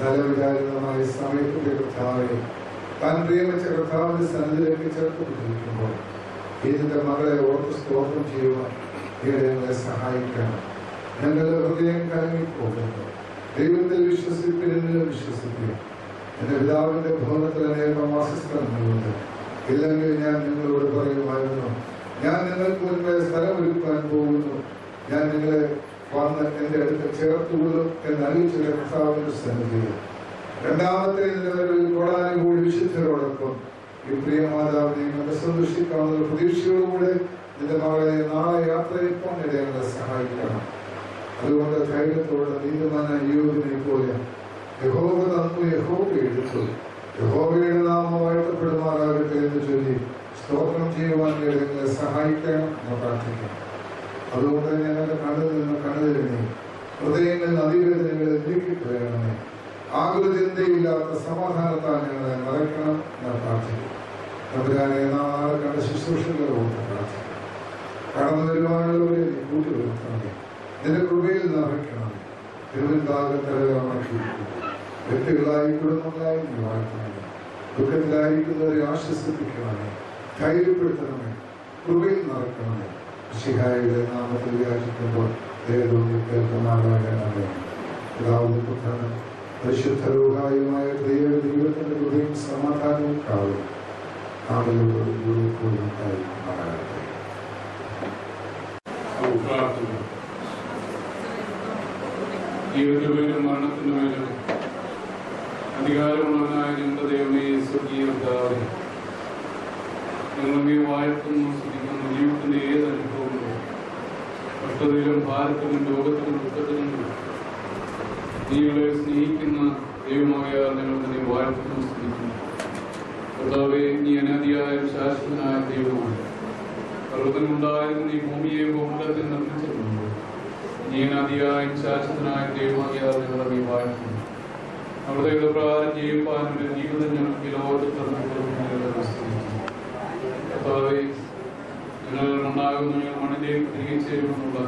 നല്ല വിചാരിതമായ സമയത്തിന്റെ കർത്താവെ താൻ പ്രിയമിച്ച കർത്താവിന്റെ സന്നിധിയിലേക്ക് ചേർക്കപ്പെട്ടിരിക്കുമ്പോൾ ഇതിന്റെ മകളെ ഓർത്ത് സ്തോത്രം ചെയ്യുവാൻ ഞങ്ങളെ സഹായിക്കണം. ഞങ്ങളുടെ ഹൃദയം കലങ്ങിപ്പോകുന്നു. ദൈവത്തിൽ വിശ്വസിപ്പിനും വിശ്വസിക്കുക. എന്റെ പിതാവിന്റെ ഭവനത്തിൽ അനേകം വാസസ്ഥലങ്ങളുണ്ട്. ഇല്ലെങ്കിൽ ഞാൻ നിങ്ങളോട് പറയുമായിരുന്നു, ഞാൻ നിങ്ങൾക്ക് മുൻപേ സ്ഥലം ഒരുക്കാൻ പോകുന്നു, ഞാൻ നിങ്ങളെ വന്ന് എന്റെ അടുത്ത് ചേർത്തുകൊള്ളും എന്ന് അറിയിച്ച കർത്താവിന്റെ സന്നിധിയിൽ. രണ്ടാമത്തെ നിലവിൽ കോടാനുകൂടി വിശുദ്ധരോടൊപ്പം ഈ പ്രിയമാതാവിനെ ഞങ്ങളെ സന്തോഷിക്കാവുന്ന പ്രതീക്ഷയോടുകൂടെ നിന്റെ മകളെ നാളെ യാത്രയപ്പോൾ ഞങ്ങളെ സഹായിക്കണം. അതുകൊണ്ട് ധൈര്യത്തോടെ നീതിമാനായ യോബിനെ പോലെ യഹോവ തന്നു, യഹോവ എടുത്തു, യഹോവയുടെ നാമം വാഴ്ത്തപ്പെടുമാറാകട്ടെ എന്ന് ചൊല്ലി സ്തോത്രം ചെയ്യുവാൻ ഞങ്ങളെ സഹായിക്കണം എന്ന് പ്രാർത്ഥിക്കണം. അതുകൊണ്ട് ഞങ്ങളുടെ കണ്ണിൽ നിന്ന് കണ്ണുതിരണി, ഹൃദയങ്ങളിൽ അതിവേദനകളെ നീക്കിക്കളയണമേ. ആകുലചിന്തയില്ലാത്ത സമാധാനത്താൽ ഞങ്ങളെ നിറയ്ക്കണം എന്ന് പ്രാർത്ഥിക്കും. നമ്പുരാനെ നാളെ കണ്ട ശുശ്രൂഷകളോട് പ്രാർത്ഥിക്കും. കടന്നു വരുവാനുള്ളവരെ നീ കൂട്ടിവരുത്തണമേ. നിന്റെ കൃപയിൽ നിറയ്ക്കണമേ. തിരുവനന്തപുരമാക്കിയിരിക്കുന്നു. വ്യക്തികളായി കുടുംബങ്ങളായി നീ വാഴ്ത്തണമേ. ദുഃഖത്തിലായിരിക്കുന്നവരെ ആശ്വസിപ്പിക്കണമേ, ധൈര്യപ്പെടുത്തണമേ, കൃപയിൽ നിറയ്ക്കണമേ. ശിഹായുടെ നാമത്തിൽ വ്യാപിക്കുമ്പോൾ കേൾക്കുമാറാകണമേ. പിതാവും പുത്രനും പരിശുദ്ധരൂഹായുമായ ദൈവത്തിന്റെ ഹൃദയം സമാധാനവും കാവും നാളുകളോടുകൂടി കൂടുതലായിരിക്കുമാറാകട്ടെ. ജീവിതത്തിന്റെ മേലും മരണത്തിന്റെ മേലും അധികാരമുള്ളവനായ ഞങ്ങളുടെ ദൈവമേ, സ്വർഗീയ പിതാവേ, ഞങ്ങളെ വാഴ്ത്തുന്നു, സ്തുതിക്കുന്നു. ജീവിതത്തിന്റെ ഏത് അനുഭവങ്ങളും കഷ്ടതയിലും ഭാരത്തിലും രോഗത്തിലും ദുഃഖത്തിലും നീങ്ങളെ സ്നേഹിക്കുന്ന ദൈവമായ ഞങ്ങൾക്ക് നീ വാഴ്ത്തുന്നു, സ്തുതിക്കുന്നു. കർത്താവേ, നീ അനാദിയായ ശാശ്വതനായ ദൈവമാണ്. പർവ്വതങ്ങളുണ്ടായിരുന്നു നീ ഭൂമിയെ ഭൂമണ്ഡലത്തിൽ നിർമ്മിച്ചിട്ടുണ്ട്. നീ അനാദിയായ ശാശ്വതനായ ദൈവമായ ഞങ്ങളെ നീ വാഴ്ത്തുന്നു. അവിടെ പ്രകാരം ജീവിപ്പാനും ജീവിതം ഞങ്ങൾക്ക് ലോകത്തിൽ കർത്താവേ, ഞങ്ങൾ മണ്ണാകുന്നു, ഞങ്ങൾ മണ്ണിലേക്ക് തിരികെ ചേരുമെന്നുള്ള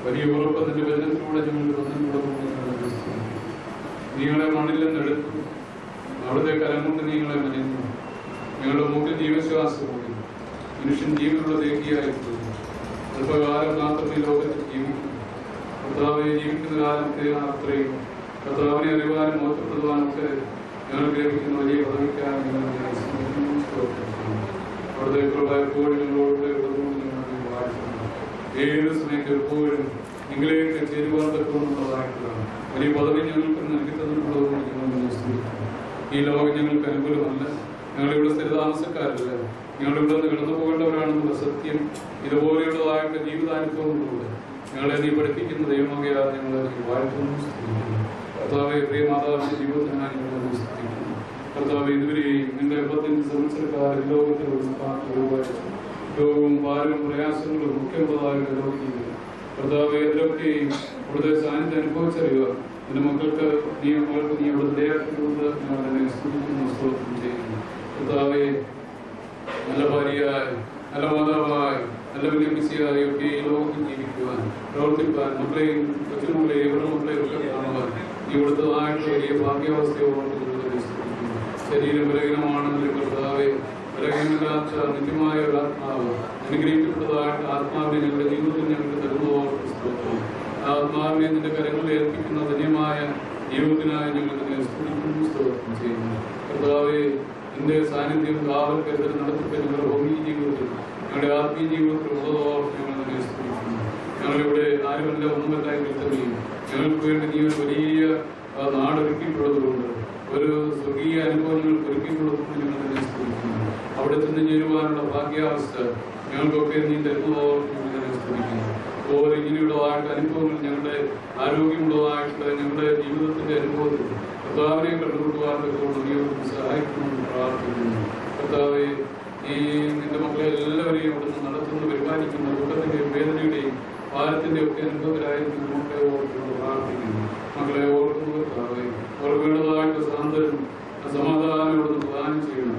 വലിയ ഉറപ്പ് നിന്റെ ബന്ധത്തിലൂടെ ഞങ്ങൾക്ക് തന്നിട്ടുള്ളത് നിങ്ങളെ മണ്ണിൽ നിന്നെടുത്തു. അവിടുത്തെ കരം കൊണ്ട് നിങ്ങളെ മനിന്നു. ഞങ്ങളുടെ മുഖ്യ ജീവശ്വാസം കൂടി മനുഷ്യൻ ജീവനുള്ള ദേഹിയായിരുന്നു. അല്പകാലം മാത്രമേ ലോകത്തിൽ ജീവിക്കുന്നു. കർത്താവെ, ജീവിക്കുന്ന കാലത്തെ അത്രയും കർത്താവിനെ അറിവാനും ഓർക്കപ്പെടുവാനും ഒക്കെ ഞങ്ങൾക്ക് ലഭിക്കുന്ന വലിയ പദവിക്കാണ് നിങ്ങൾ അവിടുത്തെ കൃപ എപ്പോഴും ഞങ്ങളോട് ഏത് സമയത്ത് എപ്പോഴും നിങ്ങളെയൊക്കെ ചേരുവാൻ തക്കമുള്ളതായിട്ടുള്ളതാണ് വലിയ പദവി ഞങ്ങൾക്ക് നൽകി തന്നിട്ടുള്ളതുകൊണ്ട് ഞങ്ങൾ സ്തുതിക്കുന്നു. ഈ ലോകം ഞങ്ങൾക്ക് അനുകൂലമല്ല. ഞങ്ങളിവിടെ സ്ഥിരതാമസക്കാരല്ല. ഞങ്ങളിവിടെ നിന്ന് കടന്നു പോകേണ്ടവരാണെന്നുള്ള സത്യം ഇതുപോലെയുള്ളതായിട്ട് ജീവിതാനുഭവങ്ങളിലൂടെ ഞങ്ങളെ നീ പഠിപ്പിക്കുന്ന ദൈവമാകയാൽ ഞങ്ങളെ വാഴ്ത്തുന്നു, സ്തുതിക്കുന്നു. കർത്താവെ പ്രിയ മാതാവിന്റെ ജീവിതത്തിനായി ഞങ്ങൾ സ്തുതിക്കുന്നു. കർത്താവെ ഇതുവരെയും നിന്റെ 85 സംവത്സരക്കാലം ലോകത്തിലുള്ള രോഗവും ഭാരവും പ്രയാസങ്ങളും മുഖ്യമുള്ളതായ ലോകത്തിൽ കർത്താവെ ഇതിലൊക്കെയും അവിടുത്തെ സാന്നിധ്യം അനുഭവിച്ചറിയുക. നിന്റെ മക്കൾക്ക് നീ അവിടെ ദയാക്കിക്കൊണ്ട് ഞങ്ങൾ തന്നെ സ്തുതിക്കുന്നു, സ്തോത്രം ചെയ്യുന്നു. കർത്താവെ നല്ല ഭാര്യയായി, നല്ല മാതാവായി, നല്ല വിലമിസിയായി ഒക്കെ ഈ ലോകത്തിൽ ജീവിക്കുവാൻ, പ്രവർത്തിപ്പാൻ, മക്കളെയും കൊച്ചുമക്കളെയും ഇവരുടെ മക്കളെയും ഒക്കെ കാണുവാൻ ഈ ഇവിടുത്തതായിട്ടുള്ള വലിയ ഭാഗ്യാവസ്ഥയോട് ശരീരം ബലഹീനമാണെങ്കിലും കർത്താവെ ബലഹീനമില്ലാത്ത നിത്യമായ ഒരു ആത്മാവ്, അനുഗ്രഹിക്കപ്പെട്ടതായിട്ട് ആത്മാവിനെ ഞങ്ങളുടെ ജീവിതത്തിൽ ഞങ്ങൾക്ക് തരുന്നതോട് സ്തോത്രം. ആ ആത്മാവിനെ നിന്റെ കരങ്ങളിൽ ഏൽപ്പിക്കുന്ന ധന്യമായ ജീവിതത്തിനായി ഞങ്ങൾ നിന്നെ സ്തുതിക്കുന്നു, സ്തോത്രം ചെയ്യുന്നു. കർത്താവെ നിന്റെ സാന്നിധ്യം കാവൽ കരുതൽ നടത്തിപ്പ് ഞങ്ങളുടെ ഭൗമിക ജീവിതത്തിൽ ഞങ്ങളുടെ ആത്മീയ ജീവിതത്തിൽ ഉള്ളതോട് ഞങ്ങൾ നിന്നെ സ്തുതിക്കുന്നു. ഞങ്ങളിവിടെ ആരുമല്ല ഒന്നുമല്ലായി നിൽക്കുകയും ഞങ്ങൾക്ക് വേണ്ടി നീ ഒരു വലിയ നാട് ഒരുക്കിയിട്ടുള്ളതുകൊണ്ട് ഒരു സ്വർഗീയ അനുഭവങ്ങൾ ഒരുക്കിയിട്ടുള്ളതുകൊണ്ട് ഞങ്ങൾ നിന്നെ സ്തുതിക്കുന്നു. അവിടെ ചെന്ന് ചേരുവാനുള്ള ഭാഗ്യാവസ്ഥ ഞങ്ങൾക്കൊക്കെ നീ തരുന്നതോട് ഞങ്ങൾ നിന്നെ സ്തുതിക്കുന്നു. ഓരോ ഇങ്ങനെയുള്ളതായിട്ട് അനുഭവങ്ങൾ ഞങ്ങളുടെ ആരോഗ്യമുള്ളതായിട്ടുള്ള ഞങ്ങളുടെ ജീവിതത്തിന്റെ അനുഭവത്തിൽ കർത്താവിനെ കണ്ടുകൊണ്ടുപോകാനൊക്കെ നീ സഹായിക്കണമെന്ന് പ്രാർത്ഥിക്കുന്നു. കർത്താവെ ഈ നിന്റെ മക്കളെ എല്ലാവരെയും അവിടുന്ന് നടത്തുന്ന പരിപാലിക്കുന്ന ദുഃഖത്തിന്റെയും വേദനയുടെയും ഭാരത്തിന്റെയും ഒക്കെ അനുഭവത്തിലായിരിക്കും മക്കളെ ഓർക്കുന്നു പ്രാർത്ഥിക്കുന്നു. മക്കളെ ഓർക്കുന്നു കർത്താവെ അവർക്ക് വേണ്ടതായിട്ട് സാന്ത്വനം സമാധാനം അവിടുന്ന് പ്രദാനം ചെയ്യണം.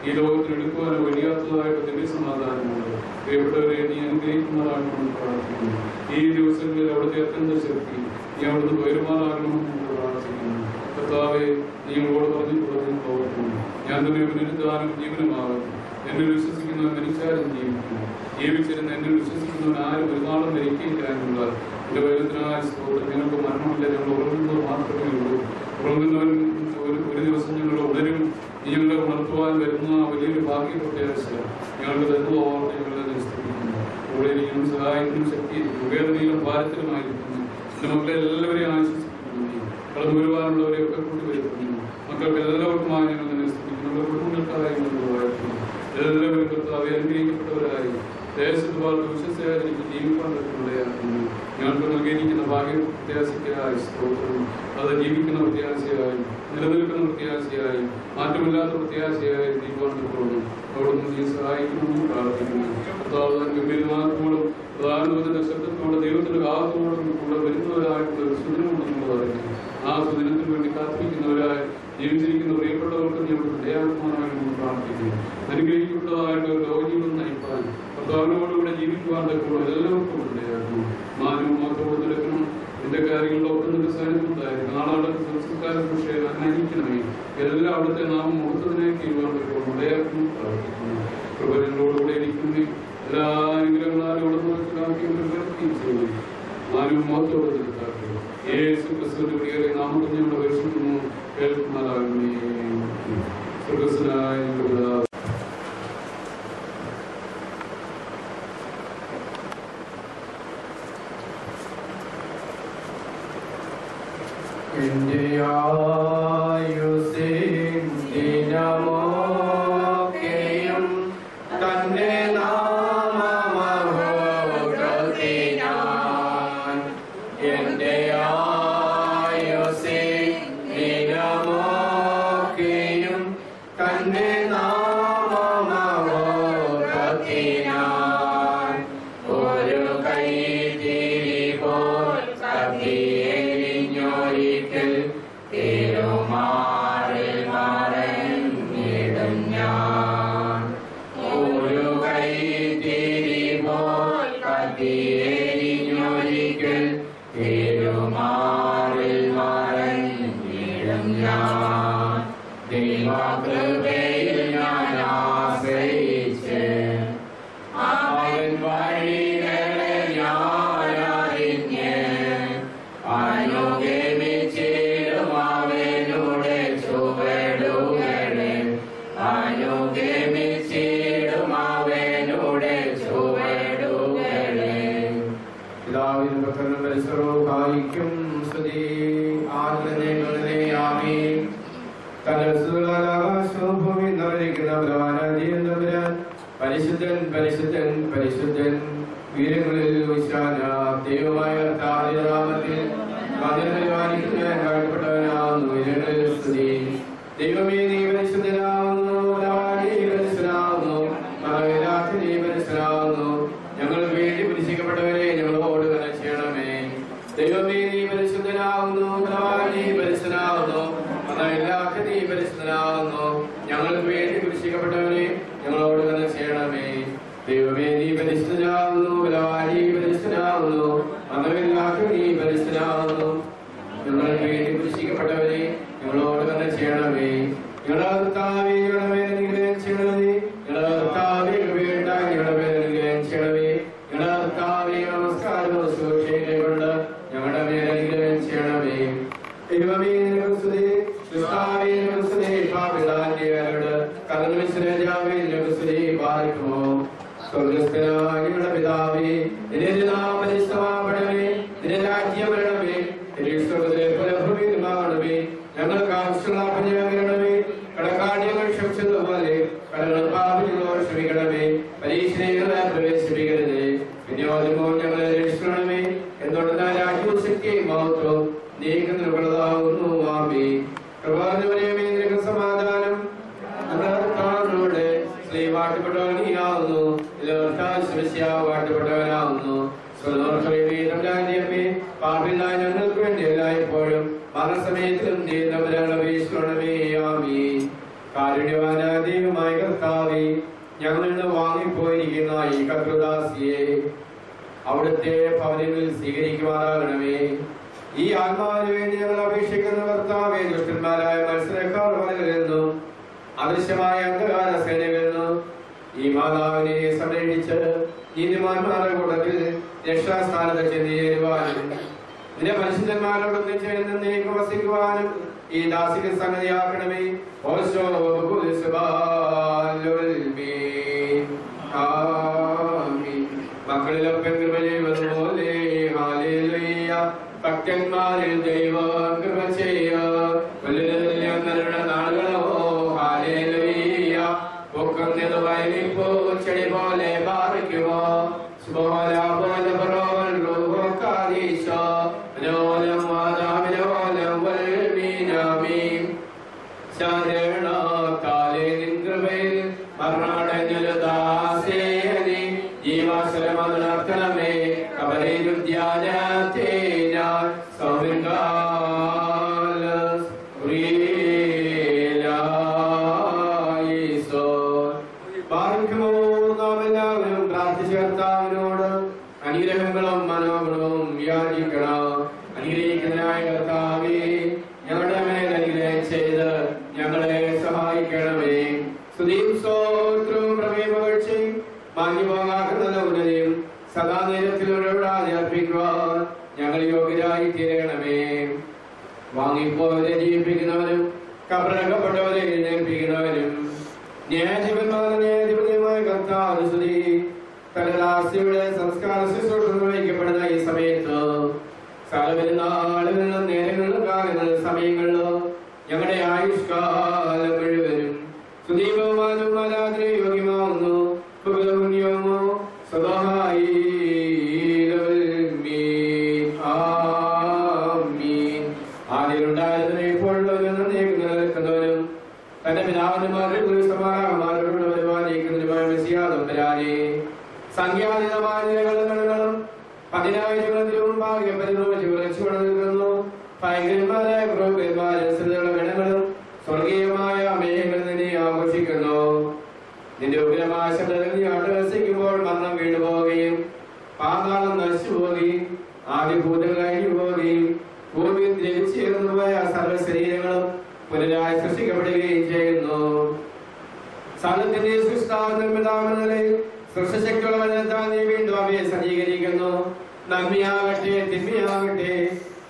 ഈ ലോകത്തിൽ എടുക്കുവാനോ കഴിയാത്തതായിട്ട് ദിവ്യ സമാധാനമുണ്ട്. പ്രിയപ്പെട്ടവരെ നീ അനുഗ്രഹിക്കുന്നതാണെന്ന് പ്രാർത്ഥിക്കുന്നു. ഈ ദിവസങ്ങളിൽ അവിടുത്തെ അത്യന്ത ശക്തി നീ അവിടുന്ന് പകരുമാറാകണമെന്ന് പ്രാർത്ഥിക്കുന്നു. കർത്താവെ നീ ഞങ്ങളോട് പറഞ്ഞു ഓർക്കുന്നു. ഞാൻ തന്നെ പുനരുദ്ധാനം ജീവനുമാകും. എന്നെ വിശ്വസിക്കുന്നവൻ മരിച്ചാലും ജീവിക്കുന്നു. ജീവിച്ചിരുന്ന എന്നെ വിശ്വസിക്കുന്നവൻ ആരും ഒരു നാളും മരിക്കുകയില്ല എന്നുള്ള എന്റെ വൈദ്യത്തിനായ സ്തോത്രം. ഞങ്ങൾക്ക് മരണമില്ല, ഞങ്ങൾ ഉറങ്ങുന്നത് മാത്രമേ ഉള്ളൂ. ഉറങ്ങുന്നവൻ ഒരു ദിവസം ഞങ്ങൾ ഉണരും. ഞങ്ങളെ ഉണർത്തുവാൻ വരുന്ന വലിയൊരു ഭാഗ്യ പ്രത്യാശ ഞങ്ങൾക്ക് തരുന്നതോടെ ഞങ്ങളെ സ്തുതിക്കുന്നു. കൂടെ ഇരിക്കണം, സഹായിക്കണം, ശക്തിയിരിക്കുന്നു, വേദനയിലും ഭാരത്തിലുമായിരിക്കുന്നു. എന്റെ മക്കളെ എല്ലാവരെയും ആശ്വസിപ്പിക്കുന്നു. കടന്നു വരുവാനുള്ളവരെ ഒക്കെ കൂട്ടിവരുത്തുന്നു. മക്കൾക്ക് എല്ലാവർക്കുമായി ഞങ്ങൾ തന്നെ സ്തുതിക്കുന്നു. നമ്മുടെ കുടുംബങ്ങൾക്കായി ഞങ്ങളുമായിരുന്നു എല്ലാവരും കർത്താവെ അനുഗ്രഹിക്കപ്പെട്ടവരായി ദേശത്ത് വളരെ വിശ്വസിയായിരിക്കും ജീവിക്കാൻ പറ്റുന്നവരെയാക്കുന്നു. ഞങ്ങൾക്ക് നൽകിയിരിക്കുന്ന ഭാഗ്യ പ്രത്യാശയ്ക്കായി സ്തോത്രം. അത് ജീവിക്കുന്ന പ്രത്യാശയായി, നിലനിൽക്കുന്ന പ്രത്യാശയായി, മാറ്റമില്ലാത്ത പ്രത്യാശയായി ജീവിക്കാൻ പറ്റുള്ളൂ. അവിടുന്ന് നീ സഹായിക്കണമെന്ന് പ്രാർത്ഥിക്കുന്നു. കർത്താവ് ഗംഭീരനാഥത്തോടും പ്രധാനമന്ത്രിയുടെ ശബ്ദത്തോടെ ദൈവത്തിന്റെ കാലത്തോടും കൂടെ വരുന്നവരായിട്ടുള്ള ഒരു സുദിനമുണ്ടെന്ന് പറയുന്നു. ആ സുദിനത്തിന് വേണ്ടി കാത്തിരിക്കുന്നവരായി ജീവിച്ചിരിക്കുന്ന പ്രിയപ്പെട്ടവർക്ക് നീ അവിടെ ദയാത്മാനായി പ്രാർത്ഥിക്കുന്നു. അനുഗ്രഹിക്കപ്പെട്ടതായിട്ട് ഒരു ലോകജീവിതം നയിപ്പാൻ കർത്താവിനോടുകൂടെ ജീവിക്കുവാൻ കൂടെ എല്ലാവർക്കും ഇടയാക്കുന്നു. മാനവും മാത്രം നടക്കണം. എന്റെ കാര്യങ്ങളിലൊക്കെ നിന്റെ സാന്നിധ്യം ഉണ്ടായിരിക്കും. നാളെ സംസ്കാര പക്ഷേ അനുഗ്രഹിക്കണമേ. എല്ലാം അവിടുത്തെ നാമം മുഖത്തതിനേക്ക് ഇടയാക്കുന്നു പ്രാർത്ഥിക്കുന്നു. കൃപകളോടുകൂടെ ഇരിക്കുന്നേ എല്ലാ അനുഗ്രഹങ്ങളാലും ഉടമ്പടിയും ചെയ്യുന്നു. മാനവും മാത്രത്തോടെ തീർത്താക്കുക. യേശു ക്രിസ്തുവിന്റെ പ്രിയരെ നാമത്തിൽ ഞങ്ങളുടെ പരിശുദ്ധമോ കേൾക്കുന്നതാകുന്നേ. സ്വർഗ്ഗസ്ഥനായ ഞങ്ങളുടെ പിതാവേ, എന്റെ ആയുസ്സിൻ ദിനമൊക്കെയും തന്റെ നാമമഹോന്നതി ഞാൻ. എന്റെ ആയുസ്സിൻ ദിനമൊക്കെയും തന്റെ നാമമഹോന്നതി ഞാൻ. ഒരു കൈത്തിരി പോൽ കത്തിയെരിഞ്ഞൊരിക്കൽ തിരുമാറിൽ മറഞ്ഞിടും ഞാൻ. ഒരു കൈത്തിരി പോൽ കത്തിയെരിഞ്ഞൊരിക്കൽ തിരുമാറിൽ മറഞ്ഞിടും ഞാൻ. ദൈവകൃപയിൽ ഞാൻ ആശ്രയിച്ച് അവൻ വഴികളെ ഞാൻ അറിഞ്ഞ് അനുഗമിച്ചിടും അവനുടെ ചുവടുകളെ. അനുഗമിച്ചിടും അവനുടെ ചുവടുകളെ. പിതാവിനും പുത്രനും പരിശുദ്ധനും സ്തുതി. ആദിമുതലേ ആമേൻ. ഭൂമി നിറഞ്ഞിരിക്കുന്ന പ്രധാനീയൻ തമ്പുരാൻ പരിശുദ്ധൻ പരിശുദ്ധൻ പരിശുദ്ധൻ. വീരങ്ങളിൽ വിശാല ദൈവമായ നാമത്തിൽ യാതൊരു പരിപാലിക്കുന്നവൻ വാഴ്ത്തപ്പെട്ടവനാവുന്നു. സ്തുതി. ദൈവമേ നീ പരിശുദ്ധനാവുന്നു, ബലവാനേ പരിശുദ്ധനാവുന്നു, മറവില്ലാത്ത നീ പരിശുദ്ധനാവുന്നു. ഞങ്ങൾക്ക് വേണ്ടി കുരിശിക്കപ്പെട്ടവരെ ഞങ്ങളോട് കരുണ ചെയ്യണമേ. ദൈവമേ നീ പരിശുദ്ധനാവുന്നു, ബലവാനേ പരിശുദ്ധനാവുന്നു, മറവില്ലാത്ത നീ പരിശുദ്ധനാവുന്നു. ഞങ്ങൾക്ക് വേണ്ടി കുരിശിക്കപ്പെട്ടവരെ ഞങ്ങളോട് കരുണ ചെയ്യണമേ. ദൈവമേ നീ പരിശുദ്ധനാവുന്നു, ബലവാനേ പരിശുദ്ധനാവുന്നു, മറവില്ലാത്ത നീ പരിശുദ്ധനാവുന്നു. ഞങ്ങൾക്ക് വേണ്ടി കുരിശിക്കപ്പെട്ടവരെ ഞങ്ങളോട് കരുണ ചെയ്യണമേ. ഞങ്ങളുടെ കർത്താവേ ഞങ്ങളുടെ മേൽ അനുഗ്രഹം ചെയ്യണമേ. ഞങ്ങളുടെ കർത്താവേ വേണ്ട ഞങ്ങളുടെ മേൽ അനുഗ്രഹം ചെയ്യണമേ. ഞങ്ങളുടെ കർത്താവേ നമസ്കാരവും ശുശ്രൂഷയും കൊണ്ട് ഞങ്ങളുടെ മേൽ അനുഗ്രഹം ചെയ്യണമേ. ദൈവമേ നിനക്ക് സ്തുതി, ക്രിസ്താവേ നിനക്ക് സ്തുതി, പാപിതാന്യരോട് കർമ്മശ്വരജാവേ നിനക്ക് സ്തുതി. പാർക്കുമോ സ്വർഗ്ഗസ്ഥനായ ഞങ്ങളുടെ പിതാവേ, നിന്റെ നാമം പരിശുദ്ധമാകണമേ, നിന്റെ രാജ്യം വരണമേ, നിന്റെ സ്വർഗ്ഗത്തിലെ പോലെ ഭൂമിയിലുമാകണമേ. ഞങ്ങൾക്ക് ആവശ്യമുള്ള പഞ്ചകരണമേ, കടക്കാര്യങ്ങൾ ക്ഷമിച്ചതുപോലെ കടകൾ പാപികളോട് ക്ഷമിക്കണമേ. പരീക്ഷണങ്ങളെ പ്രവേശിപ്പിക്കരുതേ, വിനിയോഗമോ ഞങ്ങളെ രക്ഷിക്കണമേ. എന്തുകൊണ്ടാ രാജ്യവും ശക്തിയും മഹത്വവും നീക്കുന്നതാകുന്നു. ആമേൻ. കൃപാനിധിവരേ നിനക്ക് സമാധാനം. ഞങ്ങളുടെ സ്ത്രീ വാഴ്ത്തപ്പെട്ടവനാകുന്നു, വാഴ്ത്തപ്പെട്ടവനാകുന്നു. പാപില്ലായ ഞങ്ങൾക്ക് വേണ്ടി എല്ലായ്പ്പോഴും മരണസമയത്തിലും കാരുണ്യവാനായ ദൈവമായ കർത്താവേ, ഞങ്ങളിൽ നിന്ന് വാങ്ങിപ്പോയിരിക്കുന്ന ഈ കർത്തൃദാസിയെ അവിടുത്തെ ഭവനങ്ങളിൽ സ്വീകരിക്കുവാനാകണമേ. ഈ ആത്മാവിന് വേണ്ടി ഞങ്ങൾ അപേക്ഷിക്കുന്ന കർത്താവേ, ദുഷ്ടന്മാരായ മത്സരക്കാർ നിന്നും അദൃശ്യമായ അന്ധകാര സേനകളിൽ നിന്നും ഈ മാതാവിനെ സംരക്ഷിച്ച് നീതിമാന്മാരുടെ കൂട്ടത്തിൽ രക്ഷാസ്ഥാനത്ത് ചെന്നേരുവാനും നിന്റെ പരിശുദ്ധന്മാരോടൊന്നും ചേർന്ന് വസിക്കുവാനും ഈ ദാസിക്ക് സംഗതിയാക്കണമേ. മക്കളിലൊപ്പം കൃപ ചെയ്യുന്നതുപോലെ ഹല്ലേലൂയ. ഭക്തന്മാരിൽ ദൈവം കൃപ ചെയ്യുന്ന നാളുകളോ ഹല്ലേലൂയ. പൊക്കുന്നത് വയലിപ്പോ ചെടി പോലെ പാറിക്കുമോ ജീവാശ്രമേ കബരയിലും ധ്യാനത്തെ ഞാൻ എല്ലാവരും പ്രാർത്ഥിച്ച കർത്താവിനോട് അനുഗ്രഹങ്ങളും മനോഗുണവും യാചിക്കണം. അനുഗ്രഹിക്കുന്നതിനായ കർത്താവേ, ഞങ്ങളുടെ മേൽ അനുഗ്രഹം ചെയ്ത് ഞങ്ങളെ സഹായിക്കണമേ. സ്തുതിയും സ്തോത്രവും പ്രമേയപകർച്ചയും മാന്യമാകുന്ന ഉന്നതിയും സദാ നേരത്തിലൂടെ അർപ്പിക്കുവാൻ ഞങ്ങൾ യോഗ്യരായി തീരണമേ. വാങ്ങിപ്പോവരെ ജീവിപ്പിക്കുന്നവനും കബറക്കപ്പെട്ടവരെ എഴുന്നേൽപ്പിക്കുന്നവനും ന്യായാധിപന്മാരുമായ കർത്താവ് സ്തുതി. കലദാസിയുടെ സംസ്കാര ശുശ്രൂഷ നിർവഹിക്കപ്പെടുന്ന ഈ സമയത്ത് സകലപെരുന്നാളുകളിലും നേരങ്ങളിലും കാലങ്ങളിലും സമയങ്ങളിലും ഞങ്ങളുടെ ആയുഷ്കാലം മുഴുവനും സ്തുതി ബഹുമാനവും ആരാധനയും യോഗ്യമാവുന്നു. പുണ്യമോ സദായി ആദ്യമുണ്ടായിരുന്ന ഇപ്പോഴുള്ളവരും നിലനിൽക്കുന്നവരും തന്റെ പിതാവിന്മാരുടെ സമാനമാരോട് പരിപാലിക്കുന്നതിനുമായ മെസ്സിയാതമ്പരാനെ സംഖ്യാതീതമായ നിലകളും 10,000 ഭാഗ്യം പരിണമിച്ച് വിളിച്ചുകൊണ്ടിരിക്കുന്നു. ഭയങ്കരന്മാരായ പുരോഹിതന്മാരനുസൃതമുള്ള ഗണങ്ങളും സ്വർഗീയമായ മേഘങ്ങളിൽ നിന്നെ ആഘോഷിക്കുന്നു. നിന്റെ ഉഗ്രമായ ശബ്ദത്തിൽ നീ ആട്ടവസിക്കുമ്പോൾ മരണം വീണുപോവുകയും പാതാളം നശിച്ചു പോവുകയും ആദ്യഭൂതങ്ങൾ കഴിഞ്ഞു പോവുകയും ഭൂമിയിൽ ദ്രവിച്ചേർന്നു പോയ സർവ്വ ശരീരങ്ങളും പുനരായി സൃഷ്ടിക്കപ്പെടുകയും ചെയ്യുന്നു. സകലത്തിന്റെ സൃഷ്ടാവിനെ സൃഷ്ടശക്തിയുള്ളവരെത്താൻ നീ വീണ്ടും അവയെ സജ്ജീകരിക്കുന്നു. നന്മയാകട്ടെ തിന്മയാകട്ടെ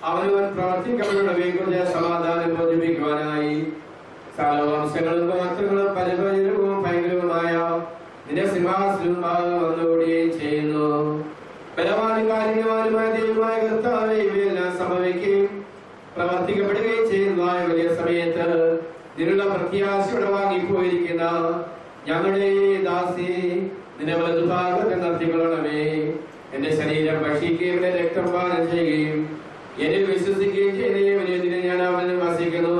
അവനവൻ പ്രവർത്തിക്കപ്പെടുന്നവയെ കുറിച്ച് സമാധാനം ബോധിപ്പിക്കുവാനായി സകലവംശങ്ങളും ഗോത്രങ്ങളും പരിപരിതവും ഭയങ്കരവുമായ നിന്റെ സിംഹാസനവും വന്നുകൂടുകയും ചെയ്യുന്നു. ബലവാനും കാരുണ്യവാനുമായ ദൈവമായ കർത്താവേ, ഇവയെല്ലാം സംഭവിക്കുകയും പ്രവർത്തിക്കപ്പെടുകയും ചെയ്യുന്നതായ വലിയ സമയത്ത് നിന്നുള്ള പ്രത്യാശയോടെ വാങ്ങിപ്പോയിരിക്കുന്ന ഞങ്ങളുടെ ദാസി നിന്റെ വലതുഭാഗത്ത് നിർത്തിക്കൊള്ളണമേ. എന്റെ ശരീരം ഭക്ഷിക്കുകയും രക്തം പാനം ചെയ്യുകയും എന്നിൽ വിശ്വസിക്കുകയും ചെയ്യുന്നതിനെ ഞാൻ അവനിൽ വസിക്കുന്നു.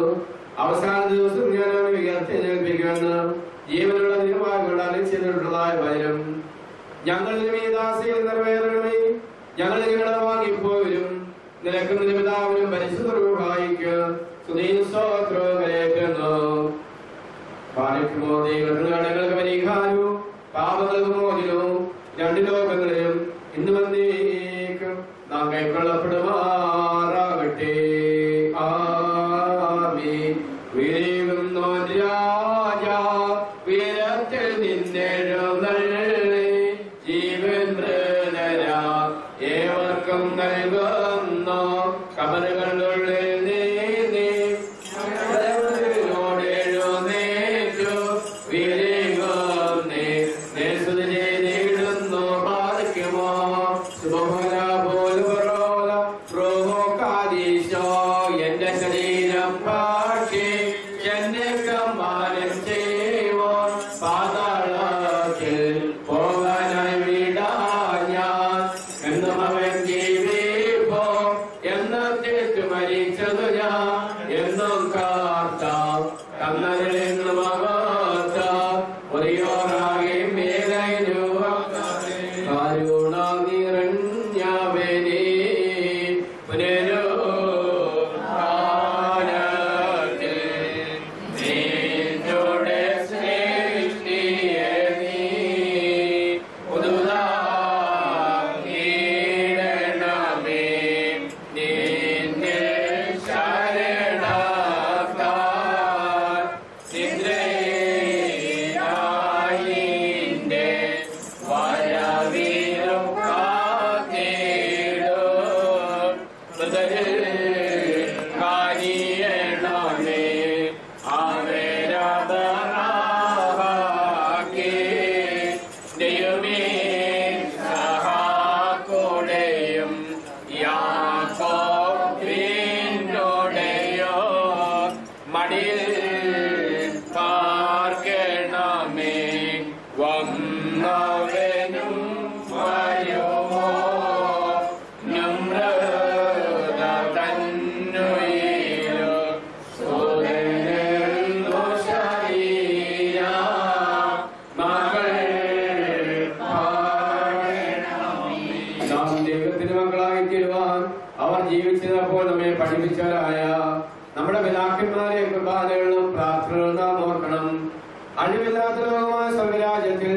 അവസാന ദിവസം ഞാൻ അവനെ ഉയർത്തെഴുന്നേൽപ്പിക്കുമെന്ന് ജീവനുള്ള നിലവാരങ്ങളുടെ അലക്ഷ്യത്തിലുള്ളതായ വചനം ഞങ്ങളിൽ ഈ ദാസിയിൽ നിറവേറണമേ. ഞങ്ങൾ നിങ്ങളെ വാങ്ങിപ്പോരും നിനക്കും നിലപിതാവിനും പരിശുദ്ധ റൂഹായിക്ക് സ്തുതിയും സ്തോത്രവും കരയേറ്റുന്നു. പാലിക്കുമോ ദൈവത്തിന് കടങ്ങൾക്ക് പരിഹാരവും പാപങ്ങൾക്ക് മോചനവും രണ്ട് ലോകങ്ങളിലും ഇന്ന് വന്നേക്കും നാം കൈക്കൊള്ളപ്പെടുമാറാകട്ടെ. ആമീൻ. ഉയരുന്നു രാജാ ഉയരത്തിൽ നിന്നെഴുന്നള്ളി ജീവൻ മൃതരാ ഏവർക്കും നൽകുന്നു കബറുകളുള്ളിൽ നീ എഴുന്നേറ്റു വിരികുന്നേ നേസുതി ചെയ്തിടുന്നു പാലിക്കുമോ സുബഹുല പോലുപറോല പ്രോഹോ കാദീശോ എന്റെ ശരീരം പാക്ഷി എന്നെ കമ്മാനം ചെയ്യുമോ പാതാളത്തിൽ പോകാനായി വിടാ ഞാൻ എന്നും അവൻ ജീവിപ്പോ എന്നത്തേക്ക് മരിച്ചതു ഞാൻ എന്നും കാത്ത കണ്ണനിൽ മകത്ത ഒരിയോറാകെ മേലു കരുണ നിറഞ്ഞവനേ പുനരോ ജീവിച്ചപ്പോൾ നമ്മെ പഠിപ്പിച്ചവരായ നമ്മുടെ പിതാക്കന്മാരെ കുർബാനകളും പ്രാർത്ഥനകളും നാം ഓർക്കണം. അഴിവില്ലാത്ത ലോകമായ സ്വർഗ്ഗരാജ്യത്തിൽ